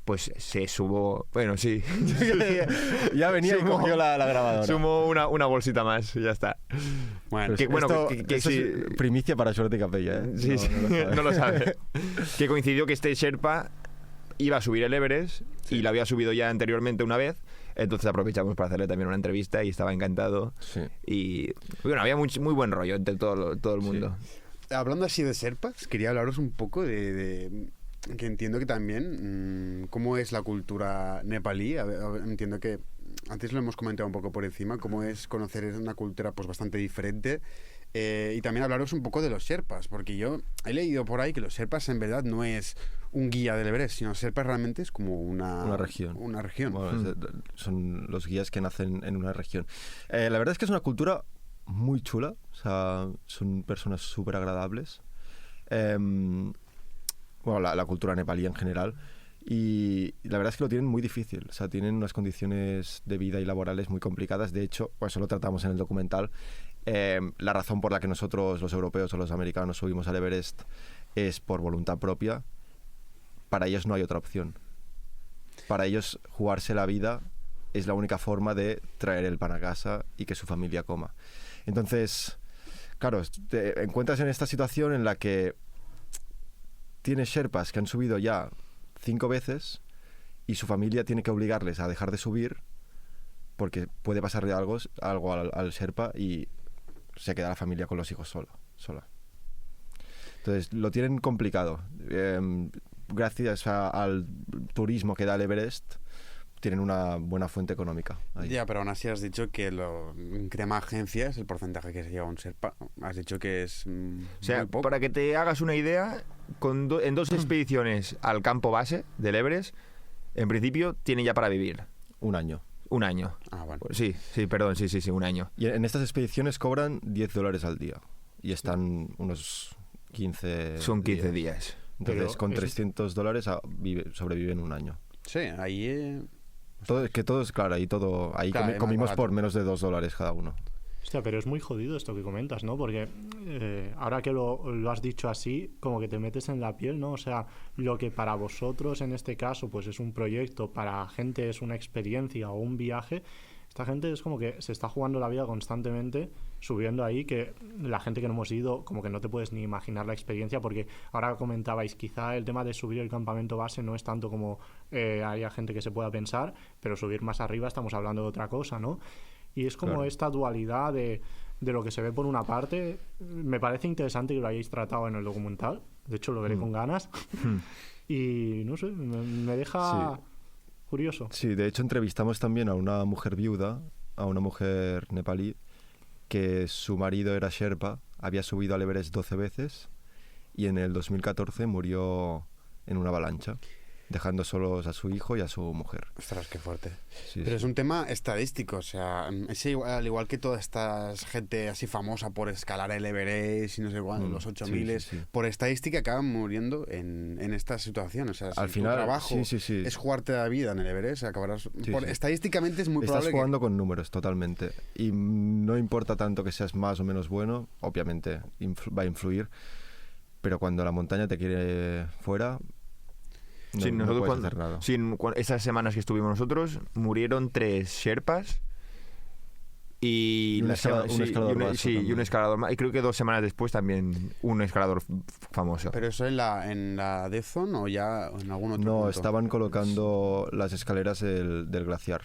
pues se subo, bueno, sí. Ya venía y Sumo- cogió la grabadora. Sumo una bolsita más y ya está. Bueno, Que- bueno, esto, que esto sí. es primicia para Suerte y Capella, ¿eh? Sí, sí, no lo sabe. Que coincidió que este Sherpa iba a subir el Everest y lo había subido ya anteriormente una vez. Entonces aprovechamos para hacerle también una entrevista y estaba encantado. Sí. Y bueno, había muy buen rollo entre todo el mundo. hablando así de Sherpas, quería hablaros un poco de que entiendo que también cómo es la cultura nepalí. Entiendo que antes lo hemos comentado un poco por encima, cómo es conocer una cultura pues bastante diferente. Y también hablaros un poco de los Sherpas, porque yo he leído por ahí que los Sherpas en verdad no es un guía del Everest, sino Sherpa realmente es como una región. Una región. Bueno, son los guías que nacen en una región. La verdad es que es una cultura muy chula, o sea, son personas súper agradables. Bueno, la cultura nepalí en general. Y la verdad es que lo tienen muy difícil, o sea, tienen unas condiciones de vida y laborales muy complicadas. De hecho, pues eso lo tratamos en el documental. La razón por la que nosotros, los europeos o los americanos, subimos al Everest es por voluntad propia. Para ellos no hay otra opción. Para ellos, jugarse la vida es la única forma de traer el pan a casa y que su familia coma. Entonces, claro, te encuentras en esta situación en la que tienes sherpas que han subido ya 5 veces y su familia tiene que obligarles a dejar de subir porque puede pasarle algo al sherpa y se queda la familia con los hijos sola. Entonces lo tienen complicado. Gracias al turismo que da el Everest tienen una buena fuente económica ahí. Ya, pero aún así has dicho que en crema agencia es el porcentaje que se lleva un Sherpa. Has dicho que es O sea, muy poco. para que te hagas una idea, en 2 expediciones al campo base del Everest, en principio tiene ya para vivir. Un año. Un año. Ah, bueno. Sí, perdón, sí, un año. Y en estas expediciones cobran $10 al día y están unos 15 Son 15 días. Entonces, Pero con eso- $300 sobreviven un año. Sí, ahí... Todo es claro, ahí Claro, es más comimos barato. por menos de $2 cada uno. Hostia, pero es muy jodido esto que comentas, ¿no? Porque ahora que lo has dicho así, como que te metes en la piel, ¿no? O sea, lo que para vosotros en este caso pues es un proyecto, para gente es una experiencia o un viaje, esta gente es como que se está jugando la vida constantemente subiendo ahí, que la gente que no hemos ido como que no te puedes ni imaginar la experiencia, porque ahora comentabais, quizá el tema de subir el campamento base no es tanto como haya gente que se pueda pensar, pero subir más arriba estamos hablando de otra cosa, ¿no? Y es como Claro. esta dualidad de lo que se ve por una parte. Me parece interesante que lo hayáis tratado en el documental. De hecho, lo veré con ganas. Y no sé, me deja Sí. curioso. Sí, de hecho entrevistamos también a una mujer viuda, a una mujer nepalí, que su marido era Sherpa, había subido al Everest 12 veces y en el 2014 murió en una avalancha, dejando solos a su hijo y a su mujer. Ostras, qué fuerte. Sí, Pero sí. es un tema estadístico, o sea, es igual, al igual que toda esta gente así famosa por escalar el Everest y no sé cuál, los 8000, sí, sí. por estadística acaban muriendo en esta situación. O sea, si Al final, tu trabajo sí. es jugarte la vida en el Everest, acabarás... Sí, sí. Estadísticamente es muy Estás probable jugando con números totalmente y no importa tanto que seas más o menos bueno, obviamente va a influir, pero cuando la montaña te quiere fuera, no, Sí, no nosotros puedes hacer nada. sí, esas semanas que estuvimos nosotros, murieron 3 sherpas y Un la escalador- sema- un escalador y más sí, y también. un escalador más. Y creo que 2 semanas después también un escalador famoso. ¿Pero eso en la Death Zone o ya en algún otro No, punto? estaban colocando las escaleras del glaciar.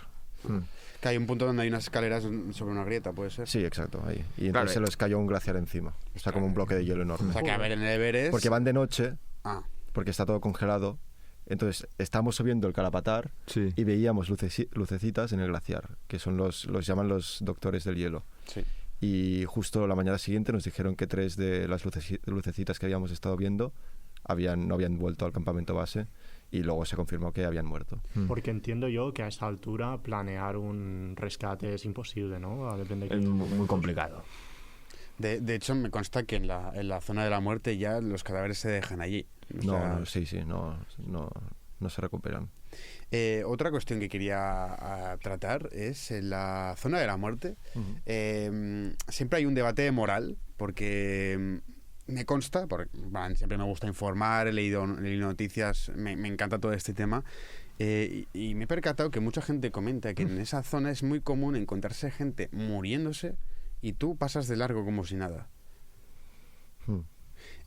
Mm. Que hay un punto donde hay unas escaleras sobre una grieta, ¿puede ser? Sí, exacto, ahí. Y entonces Claro. se les cayó un glaciar encima. O sea, como un bloque de hielo O enorme. sea, que a ver, en el Everest... Porque van de noche, Ah, porque está todo congelado. Entonces, estábamos subiendo el Calapatar Sí. y veíamos lucecitas en el glaciar, que son los llaman los doctores del hielo. sí. Y justo la mañana siguiente nos dijeron que 3 de las lucecitas que habíamos estado viendo no habían vuelto al campamento base y luego se confirmó que habían muerto. Porque entiendo yo que a esa altura planear un rescate es imposible, ¿no? Depende de Es qué- muy complicado. De hecho, me consta que en la zona de la muerte ya los cadáveres se dejan allí. O No, sea, no se recuperan. Otra cuestión que quería tratar es en la zona de la muerte. Siempre hay un debate moral, porque me consta, porque siempre me gusta informar, he leído noticias, me encanta todo este tema, y me he percatado que mucha gente comenta que en esa zona es muy común encontrarse gente muriéndose y tú pasas de largo como si nada. Mm.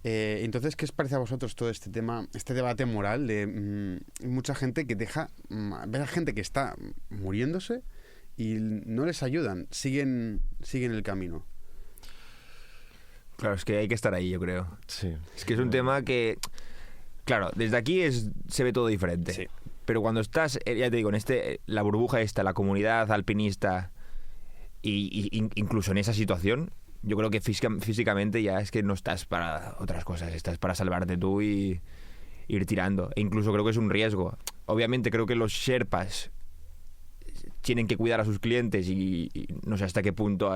Entonces, ¿qué os parece a vosotros todo este tema, este debate moral de mucha gente que deja ver a gente que está muriéndose y no les ayudan, siguen el camino? Claro, es que hay que estar ahí, yo creo. Sí. Es que es un tema que, claro, desde aquí se ve todo diferente. Sí. Pero cuando estás, ya te digo, la burbuja esta, la comunidad alpinista, incluso en esa situación, yo creo que físicamente ya es que no estás para otras cosas, estás para salvarte tú y ir tirando. E incluso creo que es un riesgo. Obviamente creo que los Sherpas tienen que cuidar a sus clientes y no sé hasta qué punto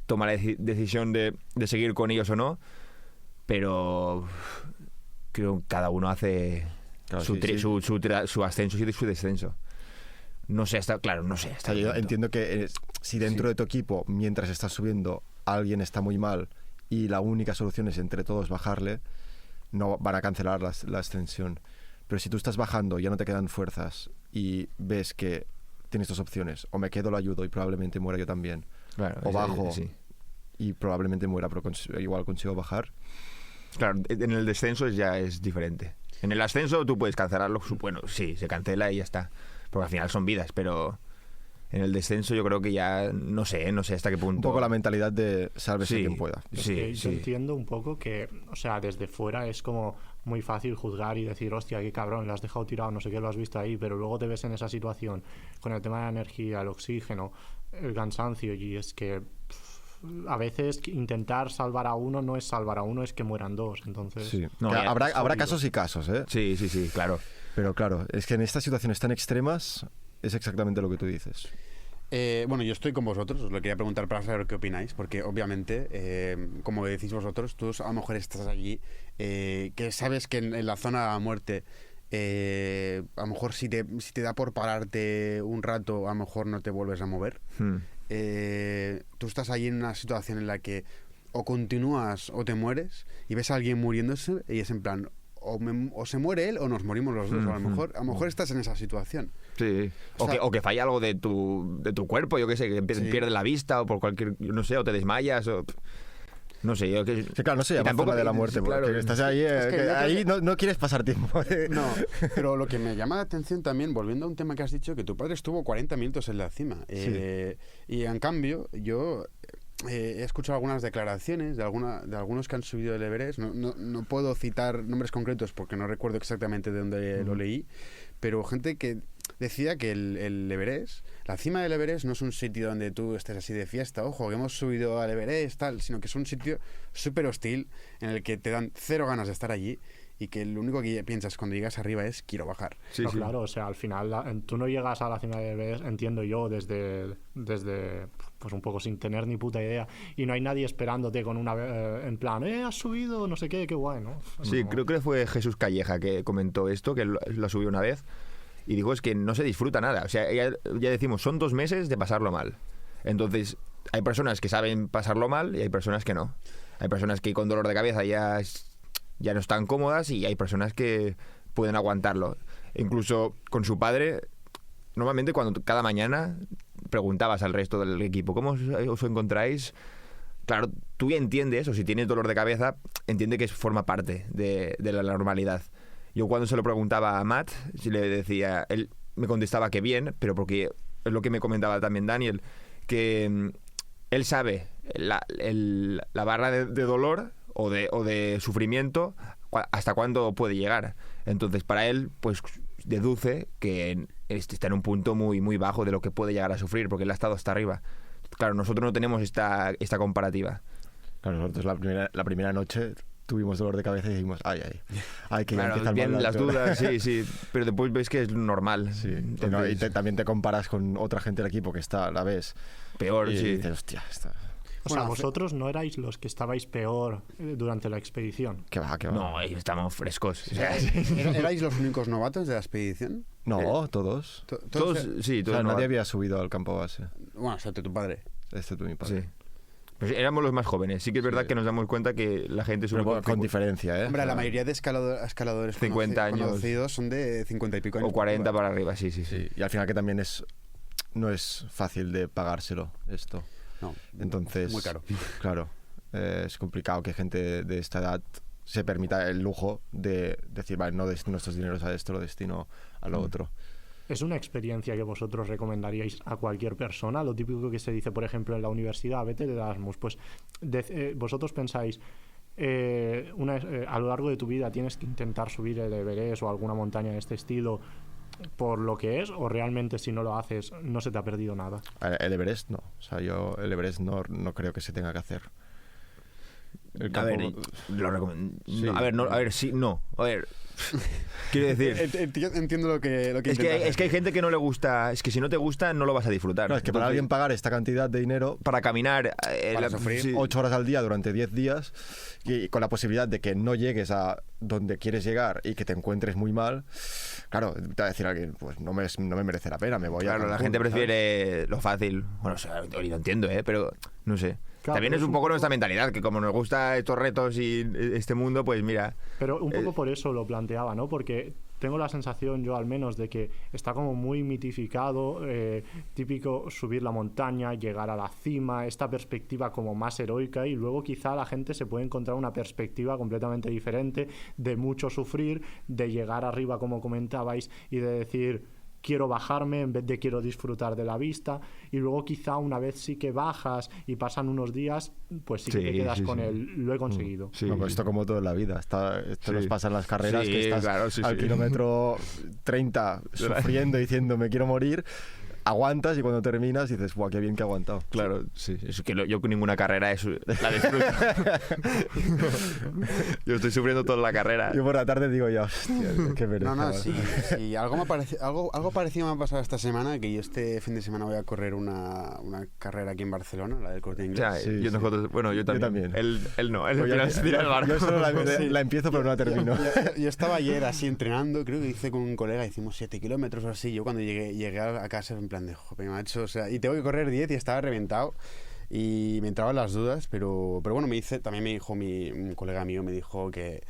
toma la decisión de seguir con ellos o no, pero creo que cada uno hace Claro, su, sí, tri- sí. su ascenso y su descenso. No sé hasta, claro, no sé O hasta sea, qué yo punto. entiendo que si dentro de tu equipo, mientras estás subiendo, alguien está muy mal y la única solución es entre todos bajarle, no van a cancelar la ascensión. Pero si tú estás bajando, ya no te quedan fuerzas y ves que tienes dos opciones, o me quedo, lo ayudo y probablemente muera yo también, Claro, o bajo sí. y probablemente muera, pero igual consigo bajar. Claro, en el descenso ya es diferente. En el ascenso tú puedes cancelarlo, bueno, sí, se cancela y ya está. Porque al final son vidas, pero en el descenso yo creo que ya no sé hasta qué punto. Un poco la mentalidad de sálvese Sí, quien pueda. Es sí, que yo sí. entiendo un poco que, o sea, desde fuera es como muy fácil juzgar y decir, hostia, qué cabrón, lo has dejado tirado, no sé qué, lo has visto ahí, pero luego te ves en esa situación con el tema de la energía, el oxígeno, el cansancio, y es que a veces intentar salvar a uno no es salvar a uno, es que mueran dos, entonces... Sí. No, Que ya, habrá es jodido. casos y casos, ¿eh? Sí, claro. Pero claro, es que en estas situaciones tan extremas es exactamente lo que tú dices. Bueno, yo estoy con vosotros, os lo quería preguntar para saber qué opináis, porque obviamente, como decís vosotros, tú a lo mejor estás allí, que sabes que en la zona a muerte, a lo mejor si te da por pararte un rato, a lo mejor no te vuelves a mover. Tú estás allí en una situación en la que o continúas o te mueres y ves a alguien muriéndose y es en plan, o se muere él o nos morimos los dos. O a lo mejor estás en esa situación. Sí. O sea- O que falla algo de tu cuerpo, yo qué sé, que Sí. pierdes la vista o por cualquier, no sé, o te desmayas o... No sé, yo que... Que claro, no se Y llama tampoco- zona de la muerte, porque claro. estás ahí, Es que que yo creo ahí que- no quieres pasar tiempo. No, pero lo que me llama la atención también, volviendo a un tema que has dicho, que tu padre estuvo 40 minutos en la cima. Y en cambio, yo he escuchado algunas declaraciones de algunos que han subido el Everest. No puedo citar nombres concretos porque no recuerdo exactamente de dónde lo leí, pero gente que decía que el Everest, la cima del Everest no es un sitio donde tú estés así de fiesta, ojo, que hemos subido al Everest, tal, sino que es un sitio súper hostil en el que te dan cero ganas de estar allí y que lo único que piensas cuando llegas arriba es quiero bajar. Sí, No, sí. claro, o sea, al final tú no llegas a la cima de Everest, entiendo yo, desde pues un poco sin tener ni puta idea, y no hay nadie esperándote con una en plan, has subido, no sé qué guay, ¿no? Sí, No. creo que fue Jesús Calleja que comentó esto, que lo subió una vez, y digo, es que no se disfruta nada. O sea, ya decimos, son 2 meses de pasarlo mal. Entonces, hay personas que saben pasarlo mal y hay personas que no. Hay personas que con dolor de cabeza ya no están cómodas y hay personas que pueden aguantarlo. Incluso con su padre, normalmente cuando cada mañana preguntabas al resto del equipo, ¿cómo os encontráis? Claro, tú ya entiendes, o si tienes dolor de cabeza, entiende que forma parte de la normalidad. Yo cuando se lo preguntaba a Matt, si le decía, él me contestaba que bien, pero porque es lo que me comentaba también Daniel, que él sabe la barra de dolor o de sufrimiento hasta cuándo puede llegar. Entonces, para él, pues deduce que está en un punto muy, muy bajo de lo que puede llegar a sufrir, porque él ha estado hasta arriba. Claro, nosotros no tenemos esta comparativa. Claro, nosotros la primera noche tuvimos dolor de cabeza y dijimos, ay, que ya Claro, empieza el bien mal las rato. dudas, sí, pero después ves que es normal. Sí, Entonces, y también te comparas con otra gente del equipo que está a la vez. peor, Y sí. dices, hostia, O sea, Bueno, vosotros no erais los que estabais peor durante la expedición. ¿qué va? No, ahí estamos frescos. O sea, ¿Erais los únicos novatos de la expedición? No, todos. todos, sí, O todos sea, no- nadie había subido al campo base. Bueno, excepto tu padre. Excepto mi padre. Sí. Pues éramos los más jóvenes. Sí que es verdad Sí. que nos damos cuenta que la gente sube Pero con diferencia, ¿eh? Hombre, la O sea, mayoría de escaladores 50 años. conocidos son de 50 y pico años. o 40 para para arriba, sí. Sí, y al final que también no es fácil de pagárselo esto. No, Entonces, muy caro. Claro, es complicado que gente de esta edad se permita el lujo de decir, vale, no destino estos dineros a esto, lo destino a lo otro. ¿Es una experiencia que vosotros recomendaríais a cualquier persona? Lo típico que se dice, por ejemplo, en la universidad, vete de Erasmus. Pues vosotros pensáis, a lo largo de tu vida tienes que intentar subir el Everest o alguna montaña de este estilo por lo que es, o realmente si no lo haces no se te ha perdido nada. El Everest no. O sea, yo el Everest no creo que se tenga que hacer. El A campo- ver, lo recomiendo. Sí. A ver, sí, no. A ver, quiero decir... Entiendo lo que Es intentas que hay decir. gente que no le gusta. Es que si no te gusta, no lo vas a disfrutar. No, es que para Entonces, alguien pagar esta cantidad de dinero, para caminar. Para sufrir. sí. 8 horas al día durante 10 días, y con la posibilidad de que no llegues a donde quieres llegar y que te encuentres muy mal, claro, te va a decir alguien, pues no me merece la pena, me voy a Claro, la Cancún, gente ¿sabes? prefiere lo fácil. Bueno, o sea, y lo entiendo, pero no sé. Claro, También pero es un poco nuestra mentalidad, que como nos gusta estos retos y este mundo, pues mira. Pero un poco por eso lo planteaba, ¿no? Porque tengo la sensación, yo al menos, de que está como muy mitificado, típico subir la montaña, llegar a la cima, esta perspectiva como más heroica, y luego quizá la gente se puede encontrar una perspectiva completamente diferente de mucho sufrir, de llegar arriba, como comentabais, y de decir... quiero bajarme en vez de quiero disfrutar de la vista, y luego quizá una vez sí que bajas y pasan unos días, pues sí que Sí, te quedas sí, con sí. lo he conseguido. Sí, No, pues esto como todo en la vida. Esto Sí. nos pasa en las carreras, Sí, que estás claro, sí, al sí. kilómetro 30 sufriendo, diciendo me quiero morir, aguantas y cuando terminas dices, ¡buah, qué bien que he aguantado! Claro, sí. Es que yo con ninguna carrera la disfruto. Yo estoy sufriendo toda la carrera. Yo por la tarde digo ya, hostia, qué pereza. No, vale. sí, algo parecido me ha pasado esta semana, que yo este fin de semana voy a correr una carrera aquí en Barcelona, la del Corte O Inglés. sea, Sí, yo, sí. nosotros, bueno, yo también. Él no, él Pues al final se tira al barco. yo solo Sí. la empiezo pero no la termino. Yo estaba ayer así entrenando, creo que hice con un colega, hicimos 7 kilómetros o así. Yo cuando llegué a casa en plan de, joder, macho, o sea, y tengo que correr 10 y estaba reventado. Y me entraban las dudas, pero bueno, también me dijo un colega mío, me dijo que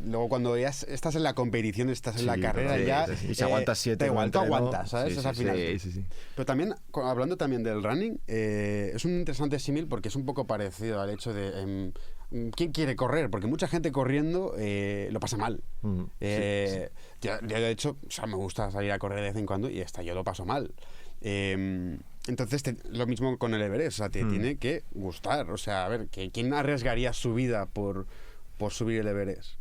luego cuando ya estás en la competición, estás en la Sí, carrera sí, ya... sí, sí. Y si aguantas 7 da en un igual, tú entreno, aguantas, ¿sabes? Sí, O sea, sí, al final. sí. Pero también, hablando también del running, es un interesante símil porque es un poco parecido al hecho de... ¿quién quiere correr? Porque mucha gente corriendo lo pasa mal. Yo, de hecho, o sea, me gusta salir a correr de vez en cuando y hasta yo lo paso mal. Entonces, lo mismo con el Everest, o sea, te tiene que gustar. O sea, a ver, ¿quién arriesgaría su vida por subir el Everest?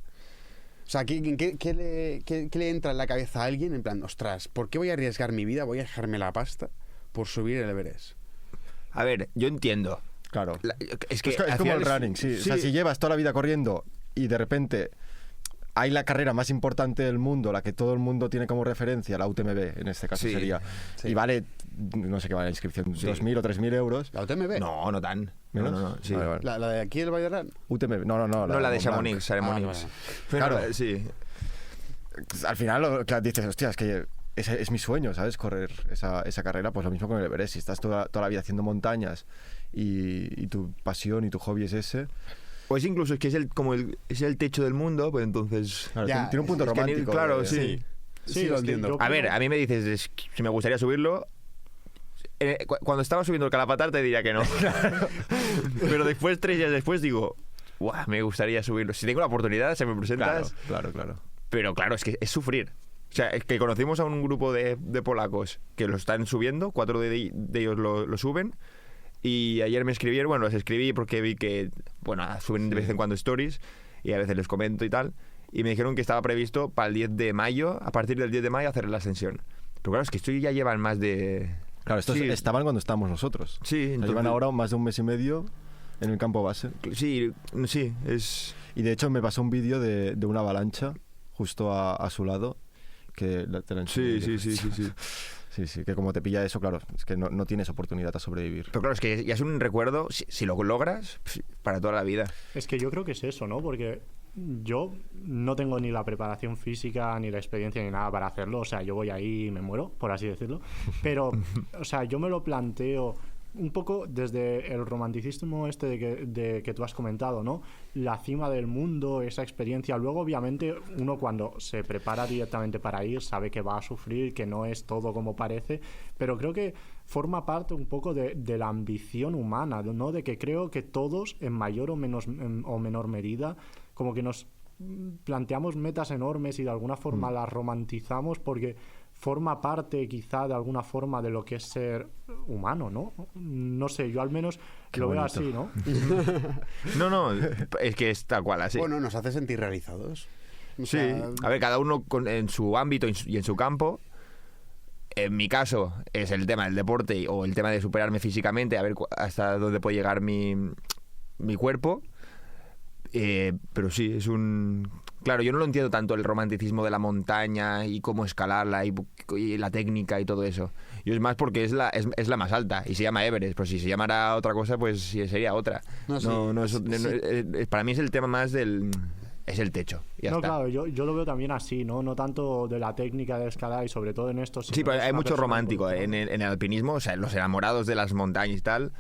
O sea, ¿qué le entra en la cabeza a alguien en plan, ostras, ¿por qué voy a arriesgar mi vida? Voy a dejarme la pasta por subir el Everest. A ver, yo entiendo. Claro. Es que Es al como final el running, sí. O sea, si llevas toda la vida corriendo y de repente hay la carrera más importante del mundo, la que todo el mundo tiene como referencia, la UTMB en este caso Sí, sería, sí. y vale, no sé qué vale la inscripción, Sí. 2.000 o 3.000 euros. ¿La UTMB? No tan. ¿Menos? No, sí. Vale, vale. ¿La de aquí del Valladolid? UTMB, no, No, la de Mont Chamonix, Blanc. Chamonix. vale. Pero, Claro. sí. Al final claro, dices, hostia, es que es mi sueño, ¿sabes? Correr esa carrera, pues lo mismo con el Everest. Si estás toda la vida haciendo montañas y tu pasión y tu hobby es ese, Pues incluso es que es el techo del mundo, pues entonces... claro, Ya, tiene un punto es que romántico. claro, sí. Sí, lo es que entiendo. yo A ver, creo- a mí me dices si me gustaría subirlo. Cuando estaba subiendo el Calapatar te diría que no. Pero después, 3 días después, digo, guau, me gustaría subirlo. Si tengo la oportunidad, se me presentas. Claro. Pero claro, es que es sufrir. O sea, es que conocimos a un grupo de polacos que lo están subiendo, 4 de ellos lo suben. Y ayer me escribieron, bueno, los escribí porque vi que, bueno, suben de vez en cuando stories y a veces les comento y tal. Y me dijeron que estaba previsto para el 10 de mayo, a partir del 10 de mayo, hacer la ascensión. Pero claro, es que esto ya llevan más de... Claro, estos Sí. estaban cuando estábamos nosotros. Sí, Nos entonces- llevan ahora más de un mes y medio en el campo base. Sí, es... Y de hecho me pasó un vídeo de una avalancha justo a su lado. Que te la enseñé. Sí. Sí, que como te pilla eso, claro, es que no tienes oportunidad a sobrevivir. Pero claro, es que ya es un recuerdo, si lo logras, para toda la vida. Es que yo creo que es eso, ¿no? Porque yo no tengo ni la preparación física, ni la experiencia, ni nada para hacerlo. O sea, yo voy ahí y me muero, por así decirlo. Pero, o sea, yo me lo planteo un poco desde el romanticismo este de que tú has comentado, ¿no? La cima del mundo, esa experiencia. Luego, obviamente, uno cuando se prepara directamente para ir sabe que va a sufrir, que no es todo como parece, pero creo que forma parte un poco de la ambición humana, ¿no? De que creo que todos, en mayor o menor medida, como que nos planteamos metas enormes y de alguna forma las romantizamos porque forma parte quizá de alguna forma de lo que es ser humano, ¿no? No sé, yo al menos lo veo así, ¿no? No, es que es tal cual, así. Bueno, nos hace sentir realizados. O Sí, sea, a ver, cada uno en su ámbito y en su campo. En mi caso es el tema del deporte o el tema de superarme físicamente, a ver hasta dónde puede llegar mi cuerpo. Pero sí, es un... Claro, yo no lo entiendo tanto el romanticismo de la montaña y cómo escalarla y la técnica y todo eso. Yo es más porque es la más alta y se llama Everest. Pues si se llamara otra cosa, pues sí, sería otra. Para mí es el tema más del... Es el techo. Ya está. Claro, yo lo veo también así, ¿no? No tanto de la técnica de escalar y sobre todo en esto. Sí, pero hay mucho romántico en el alpinismo, o sea, los enamorados de las montañas y tal,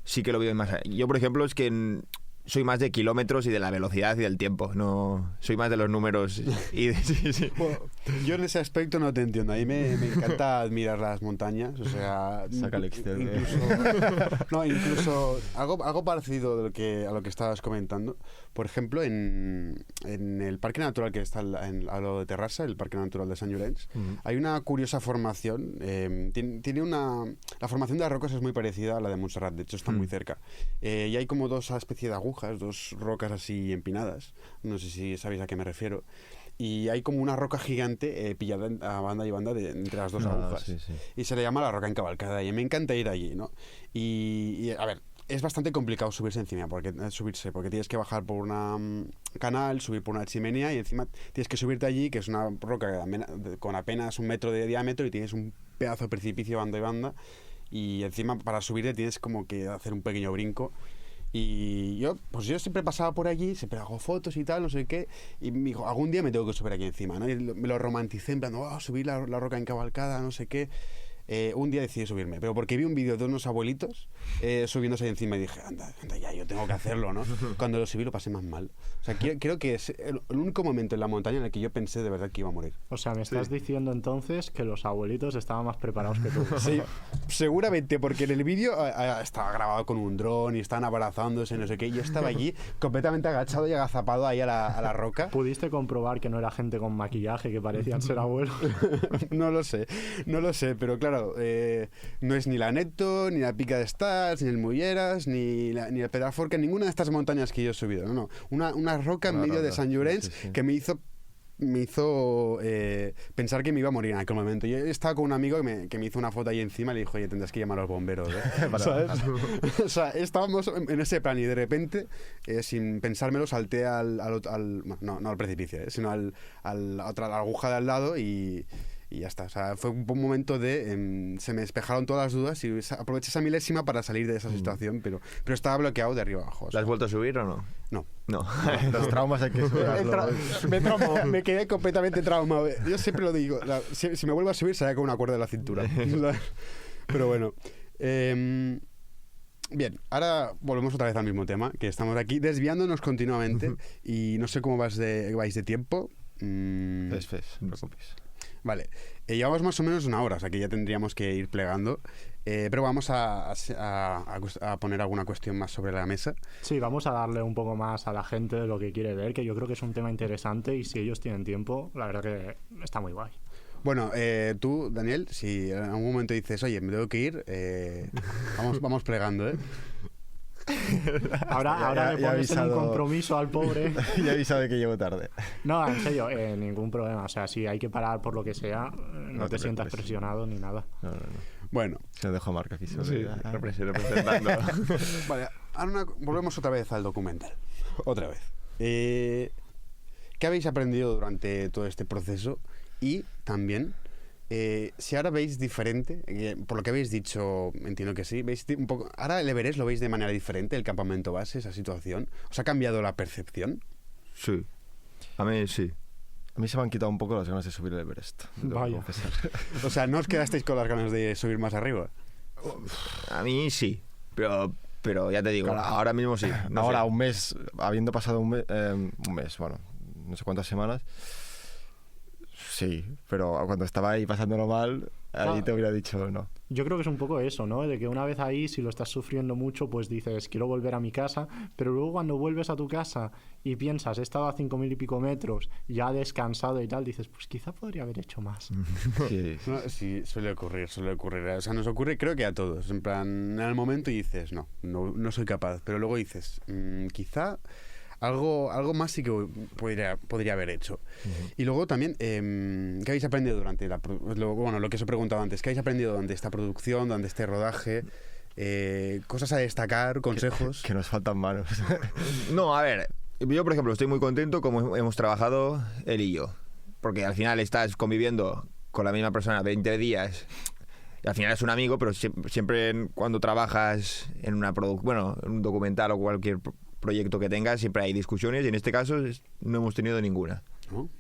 sí que lo veo más. Yo, por ejemplo, es que soy más de kilómetros y de la velocidad y del tiempo. No, soy más de los números. Sí. Bueno, yo en ese aspecto no te entiendo. A mí me encanta admirar las montañas. O sea, saca el Excel. Incluso algo parecido a lo que estabas comentando. Por ejemplo, en el parque natural que está al lado de Terrassa, el parque natural de Sant Llorenç, hay una curiosa formación. La formación de las rocas es muy parecida a la de Montserrat. De hecho, está muy cerca. Y hay como dos especies de agujas, dos rocas así empinadas, no sé si sabéis a qué me refiero, y hay como una roca gigante pillada a banda y banda entre las dos agujas, sí. Y se le llama la roca encabalcada, y me encanta ir allí, ¿no? Y a ver, es bastante complicado subirse encima, porque tienes que bajar por un canal, subir por una chimenea, y encima tienes que subirte allí, que es una roca con apenas 1 metro de diámetro, y tienes un pedazo de precipicio banda y banda, y encima para subirte tienes como que hacer un pequeño brinco. Y yo siempre pasaba por allí, siempre hago fotos y tal, no sé qué, y me dijo, algún día me tengo que subir aquí encima, ¿no? Y me lo romanticé en plan, subir la roca encabalcada, no sé qué. Un día decidí subirme, pero porque vi un vídeo de unos abuelitos subiéndose ahí encima y dije, anda ya, yo tengo que hacerlo, ¿no? Cuando lo subí lo pasé más mal. O sea, creo que es el único momento en la montaña en el que yo pensé de verdad que iba a morir. O sea, me estás diciendo entonces que los abuelitos estaban más preparados que tú. Sí, seguramente, porque en el vídeo estaba grabado con un dron y estaban abrazándose, no sé qué, y yo estaba allí completamente agachado y agazapado ahí a la roca. ¿Pudiste comprobar que no era gente con maquillaje que parecían ser abuelos? No lo sé, pero claro, no es ni la Neto, ni la Pica de Stars, ni el Mulleras, ni el Pedraforca, ninguna de estas montañas que yo he subido. No. Una roca en medio de Sant Llorenç que me hizo pensar que me iba a morir en aquel momento. Yo estaba con un amigo que me hizo una foto ahí encima y le dijo, oye, tendrás que llamar a los bomberos, ¿eh? ¿Sabes? O sea, estábamos en ese plan y de repente, sin pensármelo, salté no al precipicio, sino a la aguja de al lado y ya está. O sea, fue un momento se me despejaron todas las dudas y aproveché esa milésima para salir de esa situación, pero estaba bloqueado de arriba abajo. O sea. ¿La has vuelto a subir o no? No. Los traumas hay que superarlos. Me traumó, me quedé completamente traumado. Yo siempre lo digo, si me vuelvo a subir será con una cuerda de la cintura. Pero bueno. Bien, ahora volvemos otra vez al mismo tema, que estamos aquí desviándonos continuamente y no sé cómo vais de tiempo. No te preocupes. Vale, llevamos más o menos 1 hora, o sea que ya tendríamos que ir plegando, pero vamos a poner alguna cuestión más sobre la mesa. Sí, vamos a darle un poco más a la gente de lo que quiere ver, que yo creo que es un tema interesante y si ellos tienen tiempo, la verdad que está muy guay. Bueno, tú, Daniel, si en algún momento dices, oye, me tengo que ir, vamos plegando, ¿eh? Ahora le pones en un compromiso al pobre. Ya he avisado de que llego tarde. No, en serio, ningún problema. O sea, si hay que parar por lo que sea, no te sientas presionado ni nada. No. Bueno. Se lo dejo marca aquí. Representando. Vale, ahora volvemos otra vez al documental. Otra vez. ¿Qué habéis aprendido durante todo este proceso? Y también... si ahora veis diferente, por lo que habéis dicho, entiendo que sí, veis un poco, ahora el Everest lo veis de manera diferente, el campamento base, esa situación, ¿os ha cambiado la percepción? Sí, a mí sí. A mí se me han quitado un poco las ganas de subir el Everest. Vaya. O sea, ¿no os quedasteis con las ganas de subir más arriba? A mí sí, pero ya te digo, claro, ahora mismo sí. Ahora, un mes, habiendo pasado un mes, bueno, no sé cuántas semanas. Sí, pero cuando estaba ahí pasándolo mal, ahí te hubiera dicho no. Yo creo que es un poco eso, ¿no? De que una vez ahí, si lo estás sufriendo mucho, pues dices, quiero volver a mi casa, pero luego cuando vuelves a tu casa y piensas, he estado a 5.000 y pico metros, ya descansado y tal, dices, pues quizá podría haber hecho más. Sí, no, sí, suele ocurrir. O sea, nos ocurre creo que a todos. En plan, en el momento dices, no soy capaz, pero luego dices, quizá... Algo más sí que podría haber hecho. Y luego también, ¿qué habéis aprendido durante lo que os he preguntado antes? ¿Qué habéis aprendido durante esta producción, durante este rodaje? Cosas a destacar, consejos. Que nos faltan manos. No, a ver, Yo, por ejemplo, estoy muy contento como hemos trabajado él y yo. Porque al final estás conviviendo con la misma persona 20 días. Y al final es un amigo, pero siempre cuando trabajas en en un documental o cualquier proyecto que tengas, siempre hay discusiones. Y en este caso no hemos tenido ninguna.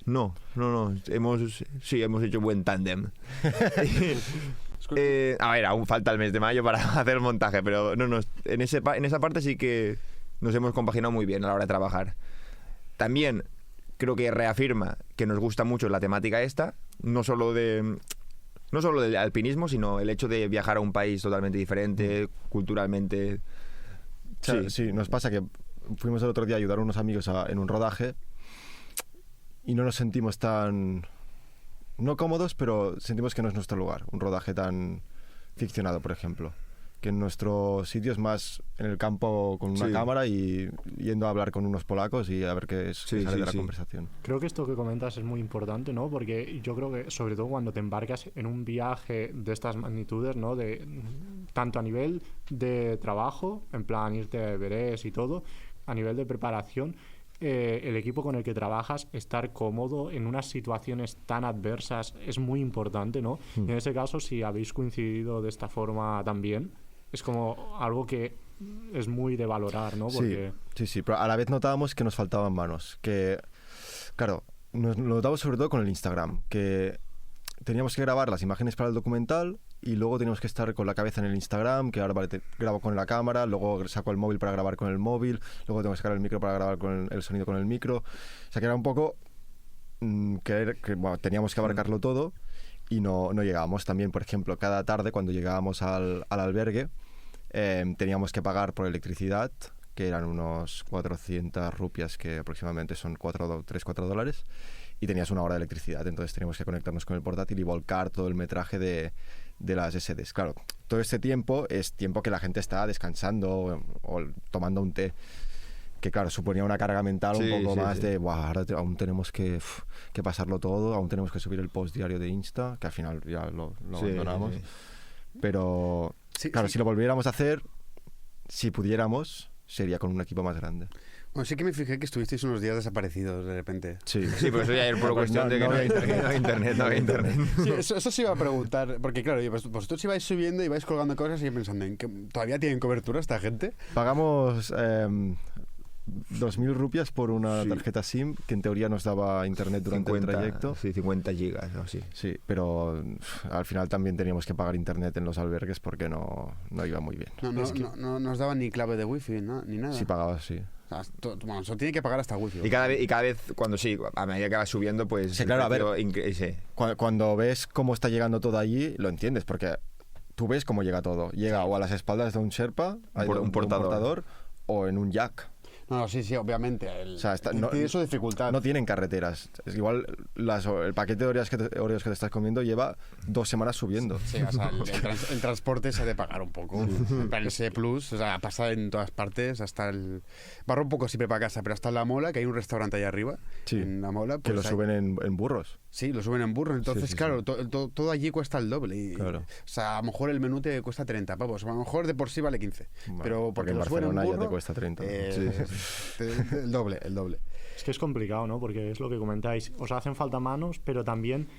¿No? No. Hemos hecho buen tándem. A ver, aún falta el mes de mayo para hacer el montaje, pero en esa parte sí que nos hemos compaginado muy bien a la hora de trabajar. También creo que reafirma que nos gusta mucho la temática esta, no solo del alpinismo, sino el hecho de viajar a un país totalmente diferente, culturalmente. Sí, nos pasa que fuimos el otro día a ayudar a unos amigos en un rodaje y no nos sentimos tan... no cómodos, pero sentimos que no es nuestro lugar, un rodaje tan ficcionado, por ejemplo. Que en nuestro sitio es más en el campo con una cámara y yendo a hablar con unos polacos y a ver qué sale de la conversación. Creo que esto que comentas es muy importante, ¿no? Porque yo creo que, sobre todo cuando te embarcas en un viaje de estas magnitudes, ¿no? Tanto a nivel de trabajo, en plan irte a Everest y todo, a nivel de preparación, el equipo con el que trabajas, estar cómodo en unas situaciones tan adversas es muy importante, ¿no? Y en ese caso, si habéis coincidido de esta forma también, es como algo que es muy de valorar, ¿no? Porque... Sí, pero a la vez notábamos que nos faltaban manos, que, claro, lo notamos sobre todo con el Instagram, que teníamos que grabar las imágenes para el documental y luego teníamos que estar con la cabeza en el Instagram, que ahora te grabo con la cámara, luego saco el móvil para grabar con el móvil, luego tengo que sacar el micro para grabar con el sonido con el micro. O sea, que era un poco teníamos que abarcarlo todo y no llegábamos. También, por ejemplo, cada tarde cuando llegábamos al albergue teníamos que pagar por electricidad, que eran unos 400 rupias, que aproximadamente son 3-4 dólares, y tenías una hora de electricidad, entonces teníamos que conectarnos con el portátil y volcar todo el metraje de las SDs. Claro, todo este tiempo es tiempo que la gente está descansando o tomando un té, que claro, suponía una carga mental un poco más de, ahora aún tenemos que pasarlo todo, aún tenemos que subir el post diario de Insta, que al final ya lo abandonamos. Pero claro, si lo volviéramos a hacer, si pudiéramos, sería con un equipo más grande. Bueno, sí que me fijé que estuvisteis unos días desaparecidos de repente. Sí, pero eso ya era por cuestión de que no había internet. Sí, eso sí iba a preguntar, porque claro, vosotros ibais subiendo y vais colgando cosas y pensando en que todavía tienen cobertura esta gente. Pagamos 2.000 rupias por una tarjeta SIM que en teoría nos daba internet durante el trayecto. Sí, 50 gigas o así. Sí, pero al final también teníamos que pagar internet en los albergues porque no iba muy bien. No nos daban ni clave de wifi, ¿no? Ni nada. Sí, pagabas, sí. O sea, bueno, eso tiene que pagar hasta wifi. Y cada vez cuando a medida que vas subiendo, pues... Sí, claro, a ver, cuando ves cómo está llegando todo allí, lo entiendes, porque tú ves cómo llega todo. Llega o a las espaldas de un Sherpa, un portador, o en un jack. No, sí, obviamente. O sea, tiene su dificultad. No tienen carreteras. Es igual el paquete de Oreos que te estás comiendo lleva 2 semanas subiendo. Sí, o sea, el transporte se ha de pagar un poco. En plan, ese plus, o sea, pasa en todas partes, hasta el... Barro un poco siempre para casa, pero hasta La Mola, que hay un restaurante ahí arriba, en La Mola. Pues que lo suben en burros. Sí, lo suben en burros. Entonces, claro, todo allí cuesta el doble. Y, claro. O sea, a lo mejor el menú te cuesta 30 pavos. A lo mejor de por sí vale 15. Bueno, pero porque en lo suben en Barcelona burro, ya te cuesta 30. El doble. Es que es complicado, ¿no? Porque es lo que comentáis. Os hacen falta manos, pero también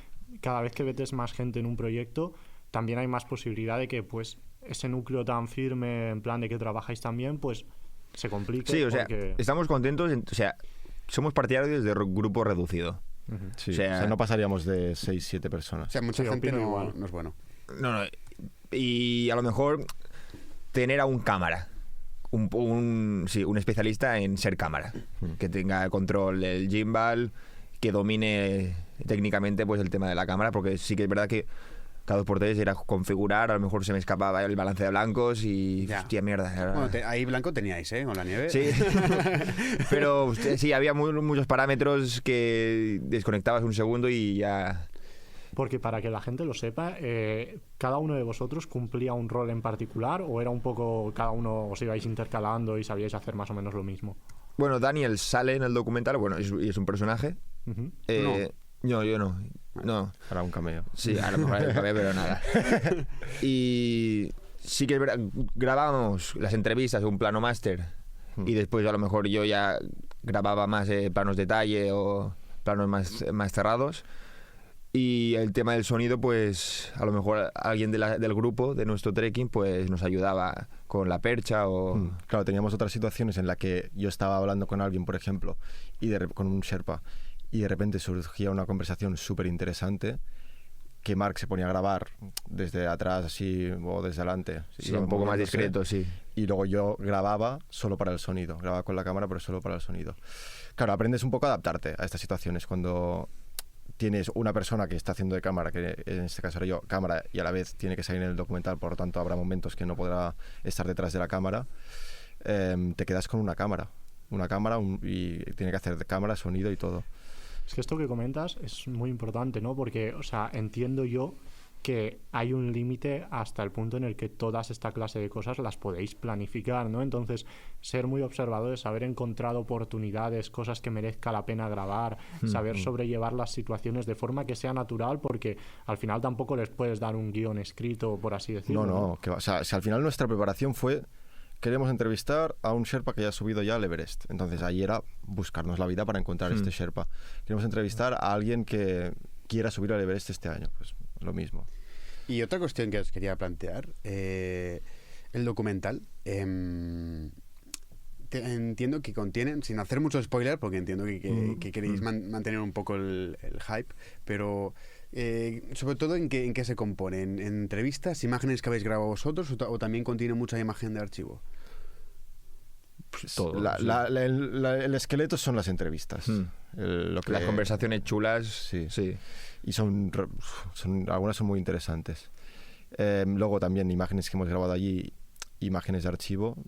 cada vez que metes más gente en un proyecto, también hay más posibilidad de que pues ese núcleo tan firme, en plan de que trabajáis también, pues se complique. Sí, o sea, estamos contentos, o sea, somos partidarios de grupo reducido. Sí, o sea, no pasaríamos de 6-7 personas. O sea, mucha gente no es bueno. No, y a lo mejor tener a un cámara, un especialista en ser cámara, que tenga control del gimbal, que domine técnicamente pues el tema de la cámara, porque sí que es verdad que cada 2x3 era configurar, a lo mejor se me escapaba el balance de blancos y... Ya. Hostia, mierda. Bueno, ahí blanco teníais, ¿eh? Con la nieve. Sí, pero sí, había muchos parámetros que desconectabas un segundo y ya... Porque para que la gente lo sepa, ¿cada uno de vosotros cumplía un rol en particular o era un poco cada uno os ibais intercalando y sabíais hacer más o menos lo mismo? Bueno, Daniel sale en el documental, bueno, es un personaje. No, yo no. No. Hará un cameo. Sí, a lo mejor hará un cameo, pero nada. Y sí que es verdad, grabábamos las entrevistas, un plano máster, y después a lo mejor yo ya grababa más planos detalle o planos más cerrados. Y el tema del sonido, pues a lo mejor alguien del grupo, de nuestro trekking, pues nos ayudaba con la percha o... Claro, teníamos otras situaciones en las que yo estaba hablando con alguien, por ejemplo, con un Sherpa, y de repente surgía una conversación súper interesante que Mark se ponía a grabar desde atrás así o desde adelante. Sí, un poco más discreto, sí. Y luego yo grababa solo para el sonido, grababa con la cámara pero solo para el sonido. Claro, aprendes un poco a adaptarte a estas situaciones cuando tienes una persona que está haciendo de cámara, que en este caso era yo, cámara, y a la vez tiene que salir en el documental, por lo tanto habrá momentos que no podrá estar detrás de la cámara, te quedas con una cámara y tiene que hacer de cámara, sonido y todo. Es que esto que comentas es muy importante, ¿no? Porque, o sea, entiendo yo que hay un límite hasta el punto en el que todas esta clase de cosas las podéis planificar, ¿no? Entonces, ser muy observadores, haber encontrado oportunidades, cosas que merezca la pena grabar, saber sobrellevar las situaciones de forma que sea natural, porque al final tampoco les puedes dar un guión escrito, por así decirlo. No, que va. O sea, si al final nuestra preparación fue: queremos entrevistar a un Sherpa que haya subido ya al Everest. Entonces ahí era buscarnos la vida para encontrar este Sherpa. Queremos entrevistar a alguien que quiera subir al Everest este año. Pues lo mismo. Y otra cuestión que os quería plantear, el documental, entiendo que contienen, sin hacer mucho spoiler, porque entiendo que queréis mantener un poco el hype, pero sobre todo en qué se compone, en entrevistas, imágenes que habéis grabado vosotros, o también contiene mucha imagen de archivo. Todo, el esqueleto son las entrevistas. Las conversaciones chulas, sí. Y algunas son muy interesantes. Luego también imágenes que hemos grabado allí, imágenes de archivo,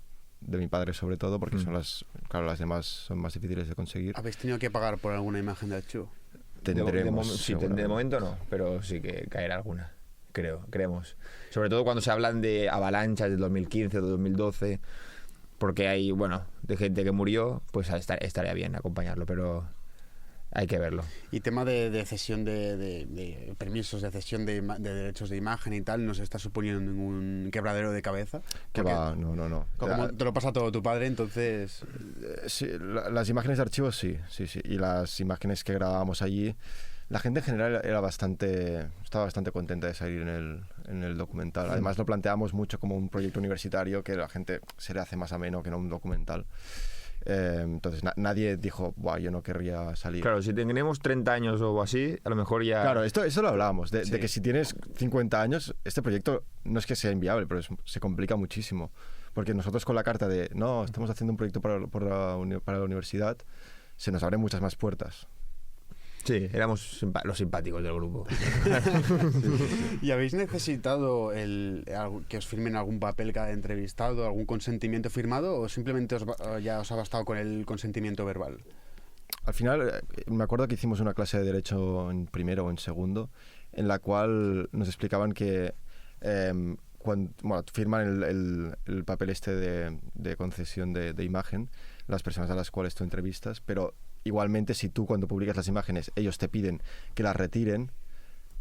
de mi padre sobre todo, porque son las demás son más difíciles de conseguir. ¿Habéis tenido que pagar por alguna imagen de archivo? De momento no, pero sí que caerá alguna, creemos. Sobre todo cuando se hablan de avalanchas del 2015 o 2012, porque hay, de gente que murió, pues estaría bien acompañarlo, pero hay que verlo. Y tema de cesión de permisos, de cesión de derechos de imagen y tal, ¿no se está suponiendo ningún quebradero de cabeza? Que va, no. Como te lo pasa todo tu padre, entonces... Sí, las imágenes de archivos sí. Y las imágenes que grabábamos allí, la gente en general estaba bastante contenta de salir en el documental. Además lo planteamos mucho como un proyecto universitario que a la gente se le hace más ameno que no un documental. Entonces nadie dijo, yo no querría salir. Claro, si tenemos 30 años o así, a lo mejor ya... Claro, eso lo hablábamos, de que si tienes 50 años, este proyecto no es que sea inviable, pero se complica muchísimo. Porque nosotros con la carta de, no, estamos haciendo un proyecto para la universidad, se nos abren muchas más puertas. Sí, éramos los simpáticos del grupo. ¿Y habéis necesitado que os firmen algún papel cada entrevistado, algún consentimiento firmado, o simplemente ya os ha bastado con el consentimiento verbal? Al final, me acuerdo que hicimos una clase de Derecho en primero o en segundo, en la cual nos explicaban que cuando firman el papel de concesión de imagen, las personas a las cuales tú entrevistas, pero igualmente si tú cuando publicas las imágenes ellos te piden que las retiren,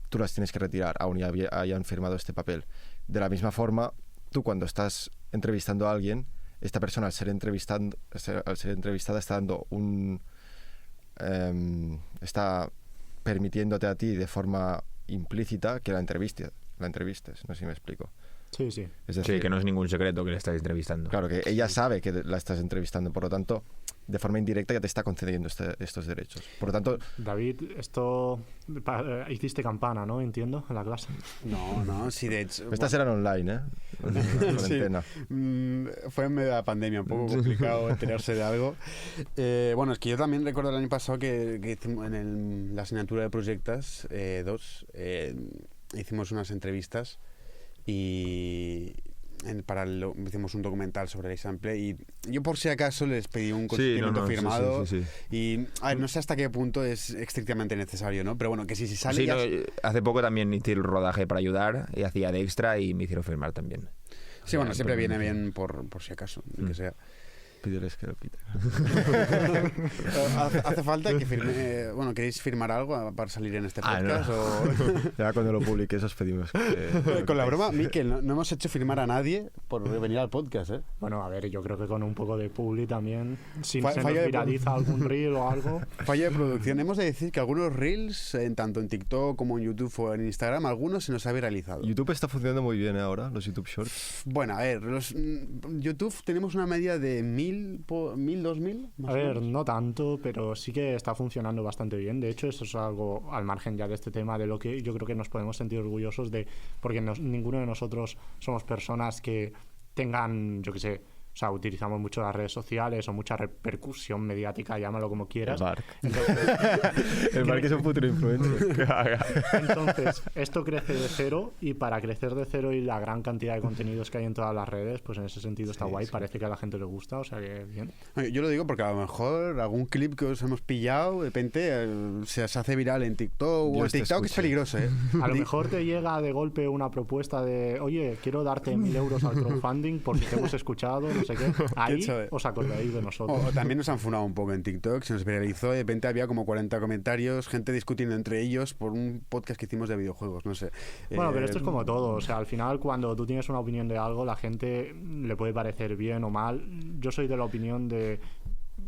tú las tienes que retirar, aun ya hayan firmado este papel. De la misma forma, tú cuando estás entrevistando a alguien, esta persona al ser entrevistada está dando está permitiéndote a ti de forma implícita que la entrevistes. No sé si me explico. Sí. Es decir, sí, que no es ningún secreto que le estás entrevistando. Claro, que ella sabe que la estás entrevistando, por lo tanto, de forma indirecta ya te está concediendo estos derechos. Por lo tanto... David, hiciste campana, ¿no? Entiendo, en la clase. No, sí, de hecho... Estas eran online, ¿eh? Sí, fue en medio de la pandemia, un poco complicado enterarse de algo. Es que yo también recuerdo el año pasado que hicimos en la asignatura de Proyectas 2, hicimos unas entrevistas y hicimos un documental sobre el example y yo por si acaso les pedí un consentimiento firmado. Sí. Y a ver, no sé hasta qué punto es estrictamente necesario, ¿no? Pero bueno, que si sale ya... hace poco también hice el rodaje para ayudar y hacía de extra y me hicieron firmar también. Sí, siempre viene bien por si acaso, que sea. Pídeles que lo quiten. ¿Hace falta que firme... bueno, ¿queréis firmar algo para salir en este podcast? No. Ya cuando lo publiques os pedimos que... Con la broma, Miquel, no hemos hecho firmar a nadie por venir al podcast, ¿eh? Bueno, a ver, yo creo que con un poco de publi también, si se nos Falla de viraliza algún reel o algo... Fallo de producción. Hemos de decir que algunos reels, tanto en TikTok como en YouTube o en Instagram, algunos se nos ha viralizado. YouTube está funcionando muy bien ahora, los YouTube Shorts. Bueno, a ver, YouTube tenemos una media de 1.000, 2.000, más A o ver, menos. no tanto, pero sí que está funcionando bastante bien. De hecho, eso es algo al margen ya de este tema, de lo que yo creo que nos podemos sentir orgullosos de, porque ninguno de nosotros somos personas que tengan, yo qué sé, o sea, utilizamos mucho las redes sociales o mucha repercusión mediática, llámalo como quieras. El Marc. Entonces, El Marc es un futuro influencer. entonces, esto crece de cero, y para crecer de cero y la gran cantidad de contenidos que hay en todas las redes, pues en ese sentido está guay, parece que a la gente le gusta, o sea que bien. Yo lo digo porque a lo mejor algún clip que os hemos pillado, de repente se hace viral en TikTok. O Dios en te TikTok es escuche. peligroso, ¿eh? A lo mejor te llega de golpe una propuesta de, oye, quiero darte 1.000 euros al crowdfunding porque te hemos escuchado, no sé qué. Ahí chévere. os acordáis de nosotros. O también nos han funado un poco en TikTok, se nos viralizó, de repente había como 40 comentarios, gente discutiendo entre ellos por un podcast que hicimos de videojuegos, no sé. Bueno, pero esto es como todo, o sea, al final cuando tú tienes una opinión de algo, la gente le puede parecer bien o mal. Yo soy de la opinión de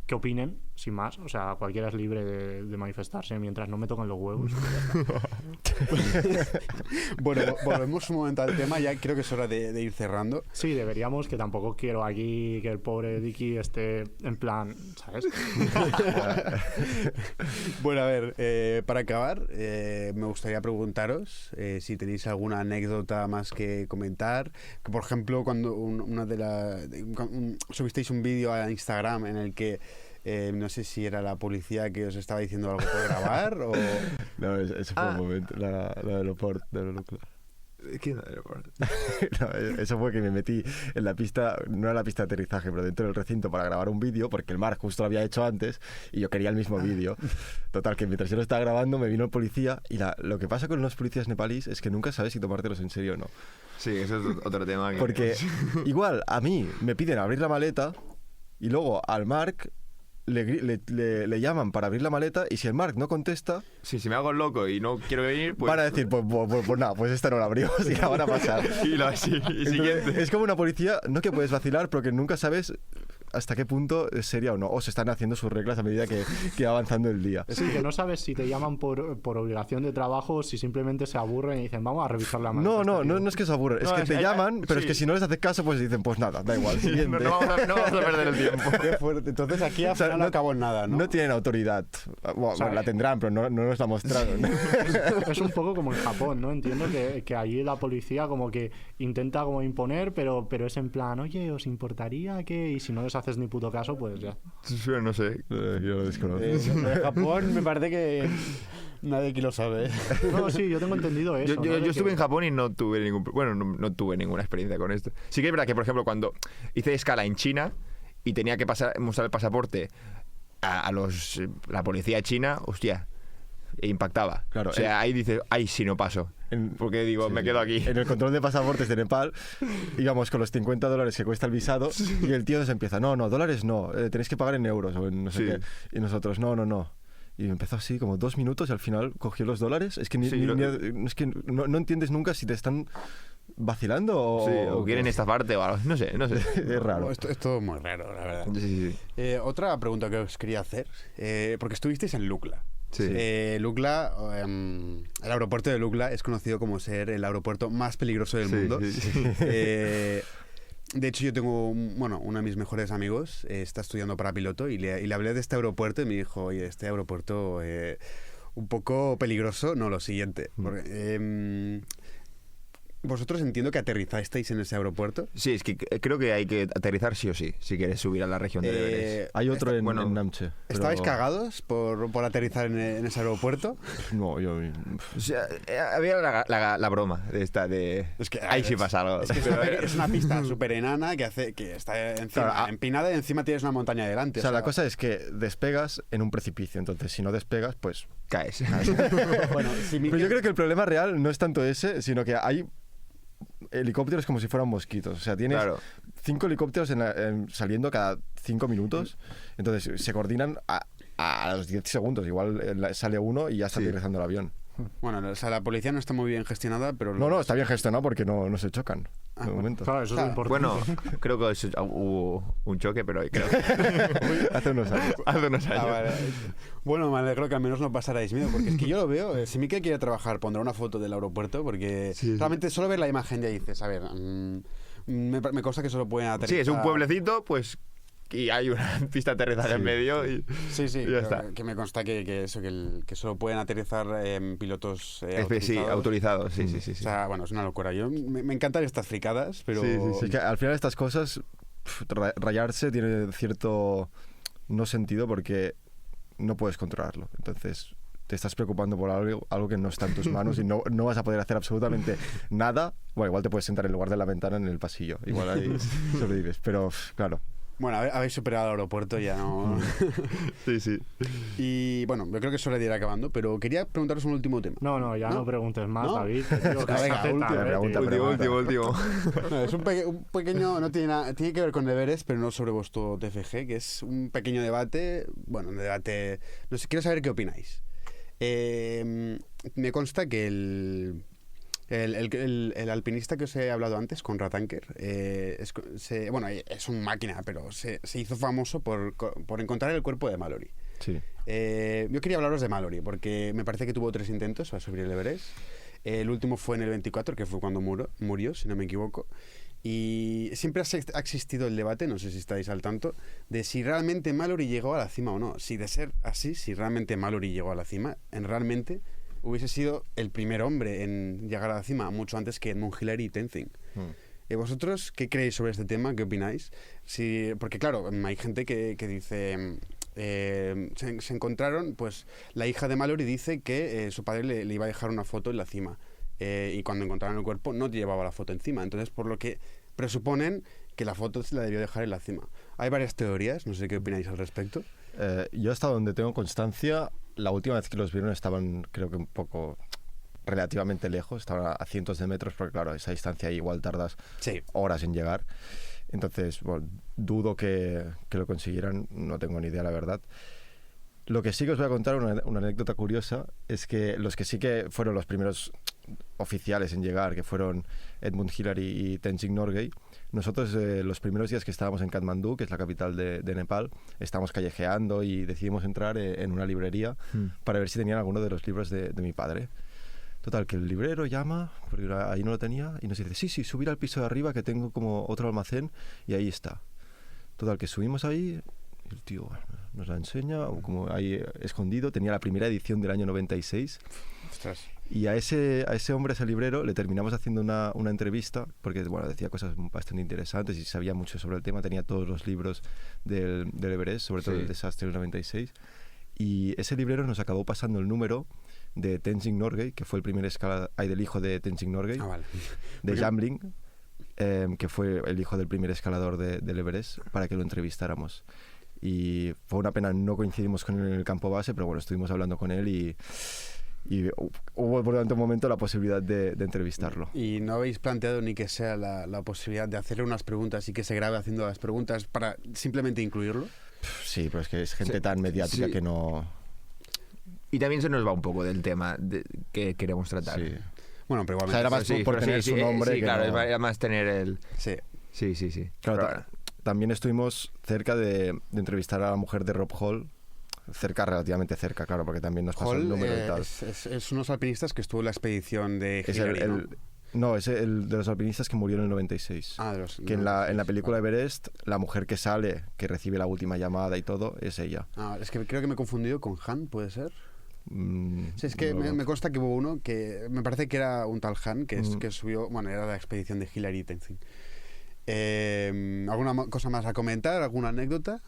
que opinen, sin más, o sea, cualquiera es libre de manifestarse mientras no me toquen los huevos. Bueno, volvemos un momento al tema, ya creo que es hora de ir cerrando. Sí, deberíamos, que tampoco quiero aquí que el pobre Dicky esté en plan, ¿sabes? Bueno, a ver, para acabar, me gustaría preguntaros si tenéis alguna anécdota más que comentar. Que, por ejemplo, cuando subisteis un vídeo a Instagram en el que no sé si era la policía que os estaba diciendo algo por grabar o... No, ese fue un momento, la del aeropuerto. ¿Quién era el aeropuerto? No, eso fue que me metí en la pista, no era la pista de aterrizaje, pero dentro del recinto para grabar un vídeo, porque el Marc justo lo había hecho antes y yo quería el mismo vídeo. Total, que mientras yo lo estaba grabando me vino el policía y lo que pasa con los policías nepalíes es que nunca sabes si tomártelos en serio o no. Sí, eso es otro tema. Porque igual a mí me piden abrir la maleta y luego al Marc le llaman para abrir la maleta y si el Marc no contesta... Sí, si me hago loco y no quiero venir, pues... Van a decir, pues nada, pues esta no la abrimos y la van a pasar. y siguiente. Es como una policía, no que puedes vacilar, pero que nunca sabes hasta qué punto es seria o no. O se están haciendo sus reglas a medida que va avanzando el día. Sí, que no sabes si te llaman por obligación de trabajo o si simplemente se aburren y dicen, vamos a revisar la maleta. No es que se aburren, es que te llaman, pero es que si no les haces caso, pues dicen, pues nada, da igual, siguiente. No vamos a perder el tiempo. Qué fuerte. Entonces aquí al final no acabó en nada, ¿no? No tienen autoridad. Bueno, la tendrán, pero no nos la mostraron. Es un poco como en Japón, ¿no? Entiendo que allí la policía como que intenta como imponer, pero es en plan, oye, ¿os importaría que...? Y si no les haces ni puto caso, pues ya. No sé. Yo lo desconozco. Lo de Japón me parece que nadie aquí lo sabe. No, sí, yo tengo entendido eso. Yo ¿no? estuve en Japón y no tuve no tuve ninguna experiencia con esto. Sí que es verdad que, por ejemplo, cuando hice escala en China y tenía que mostrar el pasaporte a la policía china, hostia, impactaba. Claro, o sea, ahí dices, ay, si no paso. Porque digo, sí, me quedo aquí. En el control de pasaportes de Nepal íbamos con los $50 que cuesta el visado y el tío nos empieza, no, dólares no, tenéis que pagar en euros o en no sé qué. Y nosotros, no. Y empezó así como 2 minutos y al final cogió los dólares. Es que, es que no entiendes nunca si te están vacilando o quieren estafarte o algo. No sé. Es raro. Es todo muy raro, la verdad. Sí. Otra pregunta que os quería hacer, porque estuvisteis en Lukla. Sí. Lukla, el aeropuerto de Lukla es conocido como ser el aeropuerto más peligroso del mundo. Sí. De hecho, yo tengo uno de mis mejores amigos, está estudiando para piloto y le hablé de este aeropuerto y me dijo, oye, este aeropuerto un poco peligroso. No, lo siguiente. Porque, vosotros entiendo que aterrizasteis en ese aeropuerto. Sí, es que creo que hay que aterrizar sí o sí, si quieres subir a la región de Everest. Hay otro en Namche. ¿Estabais cagados por aterrizar en ese aeropuerto? No, yo... O sea, había la broma de esta de... Es que, ahí sí pasa algo. Es que es una pista súper enana que está encima, empinada y encima tienes una montaña delante. O sea, la cosa es que despegas en un precipicio, entonces si no despegas, pues... Caes. Bueno, Pero yo creo que el problema real no es tanto ese, sino que hay helicópteros como si fueran mosquitos. O sea, tienes 5 helicópteros saliendo cada 5 minutos. Entonces se coordinan a los 10 segundos. Igual sale uno y ya está aterrizando el avión. Bueno, o sea, la policía no está muy bien gestionada, pero... No, está bien gestionado porque no se chocan. De momento. Claro, eso es lo importante. Bueno, creo que hubo un choque, pero creo que... Hace unos años. Hace unos años. Vale. Bueno, me alegro que al menos no pasarais miedo, porque es que yo lo veo. Si Mikel quiere trabajar, pondrá una foto del aeropuerto, porque realmente solo ver la imagen ya dices, a ver, me consta que solo pueden aterrizar... Sí, es un pueblecito, pues... Y hay una pista de aterrizaje en medio y... Sí, y ya está. que me consta que solo pueden aterrizar pilotos autorizados. Sí. O sea, bueno, es una locura. Me encantan estas fricadas, pero... Sí, es que al final estas cosas, rayarse tiene cierto no sentido porque no puedes controlarlo. Entonces te estás preocupando por algo que no está en tus manos y no vas a poder hacer absolutamente nada. Bueno, igual te puedes sentar en lugar de la ventana en el pasillo. Igual ahí sobrevives. Pero, claro... Bueno, habéis superado el aeropuerto, ya no... Sí. Y bueno, yo creo que es hora de ir acabando, pero quería preguntaros un último tema. Ya no preguntes más, ¿No? David. Tío, Último. No, es un pequeño... No tiene que ver con deberes, pero no sobre vuestro TFG, que es un pequeño debate. Bueno, un debate... No sé, quiero saber qué opináis. Me consta que el alpinista que os he hablado antes, Conrad Anker, es un máquina, pero se hizo famoso por encontrar el cuerpo de Mallory. Sí. Yo quería hablaros de Mallory, porque me parece que tuvo 3 intentos para subir el Everest. El último fue en el 24, que fue cuando murió, si no me equivoco. Y siempre ha existido el debate, no sé si estáis al tanto, de si realmente Mallory llegó a la cima o no. Si de ser así, si realmente Mallory llegó a la cima, realmente... hubiese sido el primer hombre en llegar a la cima mucho antes que Edmund Hillary y Tenzing. ¿Vosotros qué creéis sobre este tema? ¿Qué opináis? Porque claro, hay gente que dice... se encontraron, pues la hija de Mallory dice que su padre le iba a dejar una foto en la cima. Y cuando encontraron el cuerpo no llevaba la foto encima. Entonces, por lo que presuponen que la foto se la debió dejar en la cima. Hay varias teorías, no sé qué opináis al respecto. Yo hasta donde tengo constancia, la última vez que los vieron estaban, creo que un poco relativamente lejos, estaban a cientos de metros, porque claro, a esa distancia igual tardas horas en llegar. Entonces, bueno, dudo que lo consiguieran, no tengo ni idea, la verdad. Lo que sí que os voy a contar, una anécdota curiosa, es que los que sí que fueron los primeros oficiales en llegar, que fueron Edmund Hillary y Tenzing Norgay, nosotros los primeros días que estábamos en Katmandú, que es la capital de Nepal, estábamos callejeando y decidimos entrar en una librería para ver si tenían alguno de los libros de mi padre. Total, que el librero llama, porque ahí no lo tenía, y nos dice, sí, subir al piso de arriba que tengo como otro almacén y ahí está. Total, que subimos ahí, y el tío nos la enseña, como ahí escondido, tenía la primera edición del año 96. Ostras. Y a ese hombre, a ese librero, le terminamos haciendo una entrevista, porque bueno, decía cosas bastante interesantes y sabía mucho sobre el tema, tenía todos los libros del Everest, sobre todo el desastre del 96. Y ese librero nos acabó pasando el número de Tenzing Norgay, que fue el primer del hijo de Tenzing Norgay, de Jamling, que fue el hijo del primer escalador del Everest, para que lo entrevistáramos. Y fue una pena, no coincidimos con él en el campo base, pero bueno, estuvimos hablando con él y hubo por tanto un momento la posibilidad de entrevistarlo. ¿Y no habéis planteado ni que sea la posibilidad de hacerle unas preguntas y que se grabe haciendo las preguntas para simplemente incluirlo? Sí, pero es que es gente tan mediática que no... Y también se nos va un poco del tema que queremos tratar. Sí. Bueno, pero igualmente... O sea, era más por tener su nombre. Sí, que claro, no... era más tener el... Sí. Sí. Claro, también estuvimos cerca de entrevistar a la mujer de Rob Hall. Relativamente cerca, claro, porque también nos pasó el número y tal. Es unos alpinistas que estuvo en la expedición de Hillary, ¿no? Es el de los alpinistas que murió en el 96. Que en la película Everest, la mujer que sale, que recibe la última llamada y todo, es ella. Es que creo que me he confundido con Han, ¿puede ser? Sí, es que me consta que hubo uno que me parece que era un tal Han que subió, bueno, era la expedición de Hillary y Tenzing. ¿Alguna cosa más a comentar? ¿Alguna anécdota?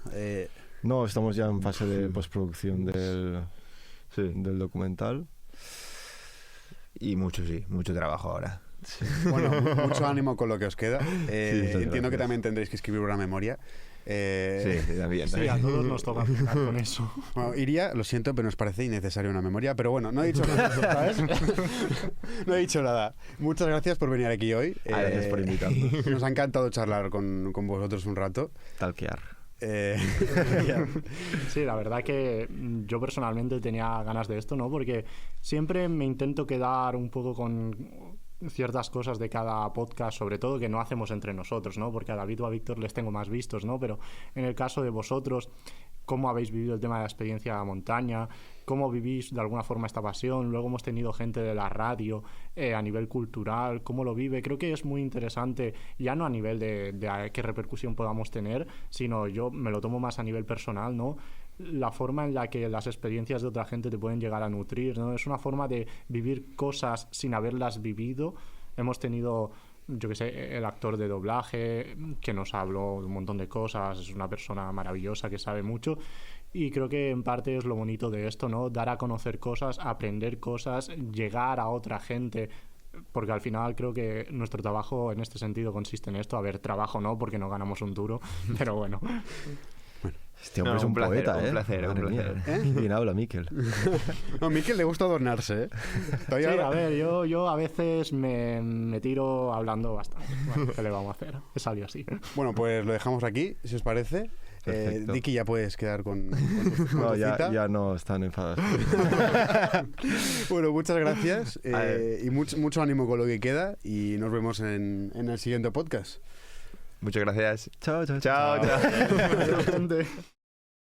No, estamos ya en fase de postproducción del documental. Y mucho trabajo ahora. Sí. Bueno, mucho ánimo con lo que os queda. Entiendo gracias. que también tendréis que escribir una memoria. Sí, también. Sí, a todos nos toca empezar con eso. Bueno, Iria, lo siento, pero nos parece innecesaria una memoria. Pero bueno, no he dicho nada, ¿sabes? No he dicho nada. Muchas gracias por venir aquí hoy. Gracias por invitarnos. Nos ha encantado charlar con vosotros un rato. Talquear. Sí, la verdad que yo personalmente tenía ganas de esto, ¿no? Porque siempre me intento quedar un poco con ciertas cosas de cada podcast, sobre todo que no hacemos entre nosotros, ¿no? Porque a David o a Víctor les tengo más vistos, ¿no? Pero en el caso de vosotros, ¿cómo habéis vivido el tema de la experiencia de la montaña? ¿Cómo vivís de alguna forma esta pasión? Luego hemos tenido gente de la radio a nivel cultural, ¿cómo lo vive? Creo que es muy interesante, ya no a nivel de qué repercusión podamos tener, sino yo me lo tomo más a nivel personal, ¿no? La forma en la que las experiencias de otra gente te pueden llegar a nutrir, ¿no? Es una forma de vivir cosas sin haberlas vivido. Hemos tenido, yo que sé, el actor de doblaje que nos habló de un montón de cosas, es una persona maravillosa que sabe mucho, y creo que en parte es lo bonito de esto, ¿no? Dar a conocer cosas, aprender cosas, llegar a otra gente, porque al final creo que nuestro trabajo en este sentido consiste en esto. A ver, trabajo no, porque no ganamos un duro, pero bueno. Este hombre es un placer, poeta, ¿eh? Un placer, Madre un placer. mía. Bien habla, Miquel. No, a Miquel le gusta adornarse, ¿eh? Sí, a ver, yo a veces me tiro hablando bastante. Bueno, ¿qué le vamos a hacer? He salido así. Bueno, pues lo dejamos aquí, si os parece. Perfecto. Dicky, ya puedes quedar con No, tu cita. ya no están enfadados. Bueno, muchas gracias y mucho ánimo con lo que queda, y nos vemos en el siguiente podcast. Muchas gracias. Chao, chao, Chao, chao. Gente.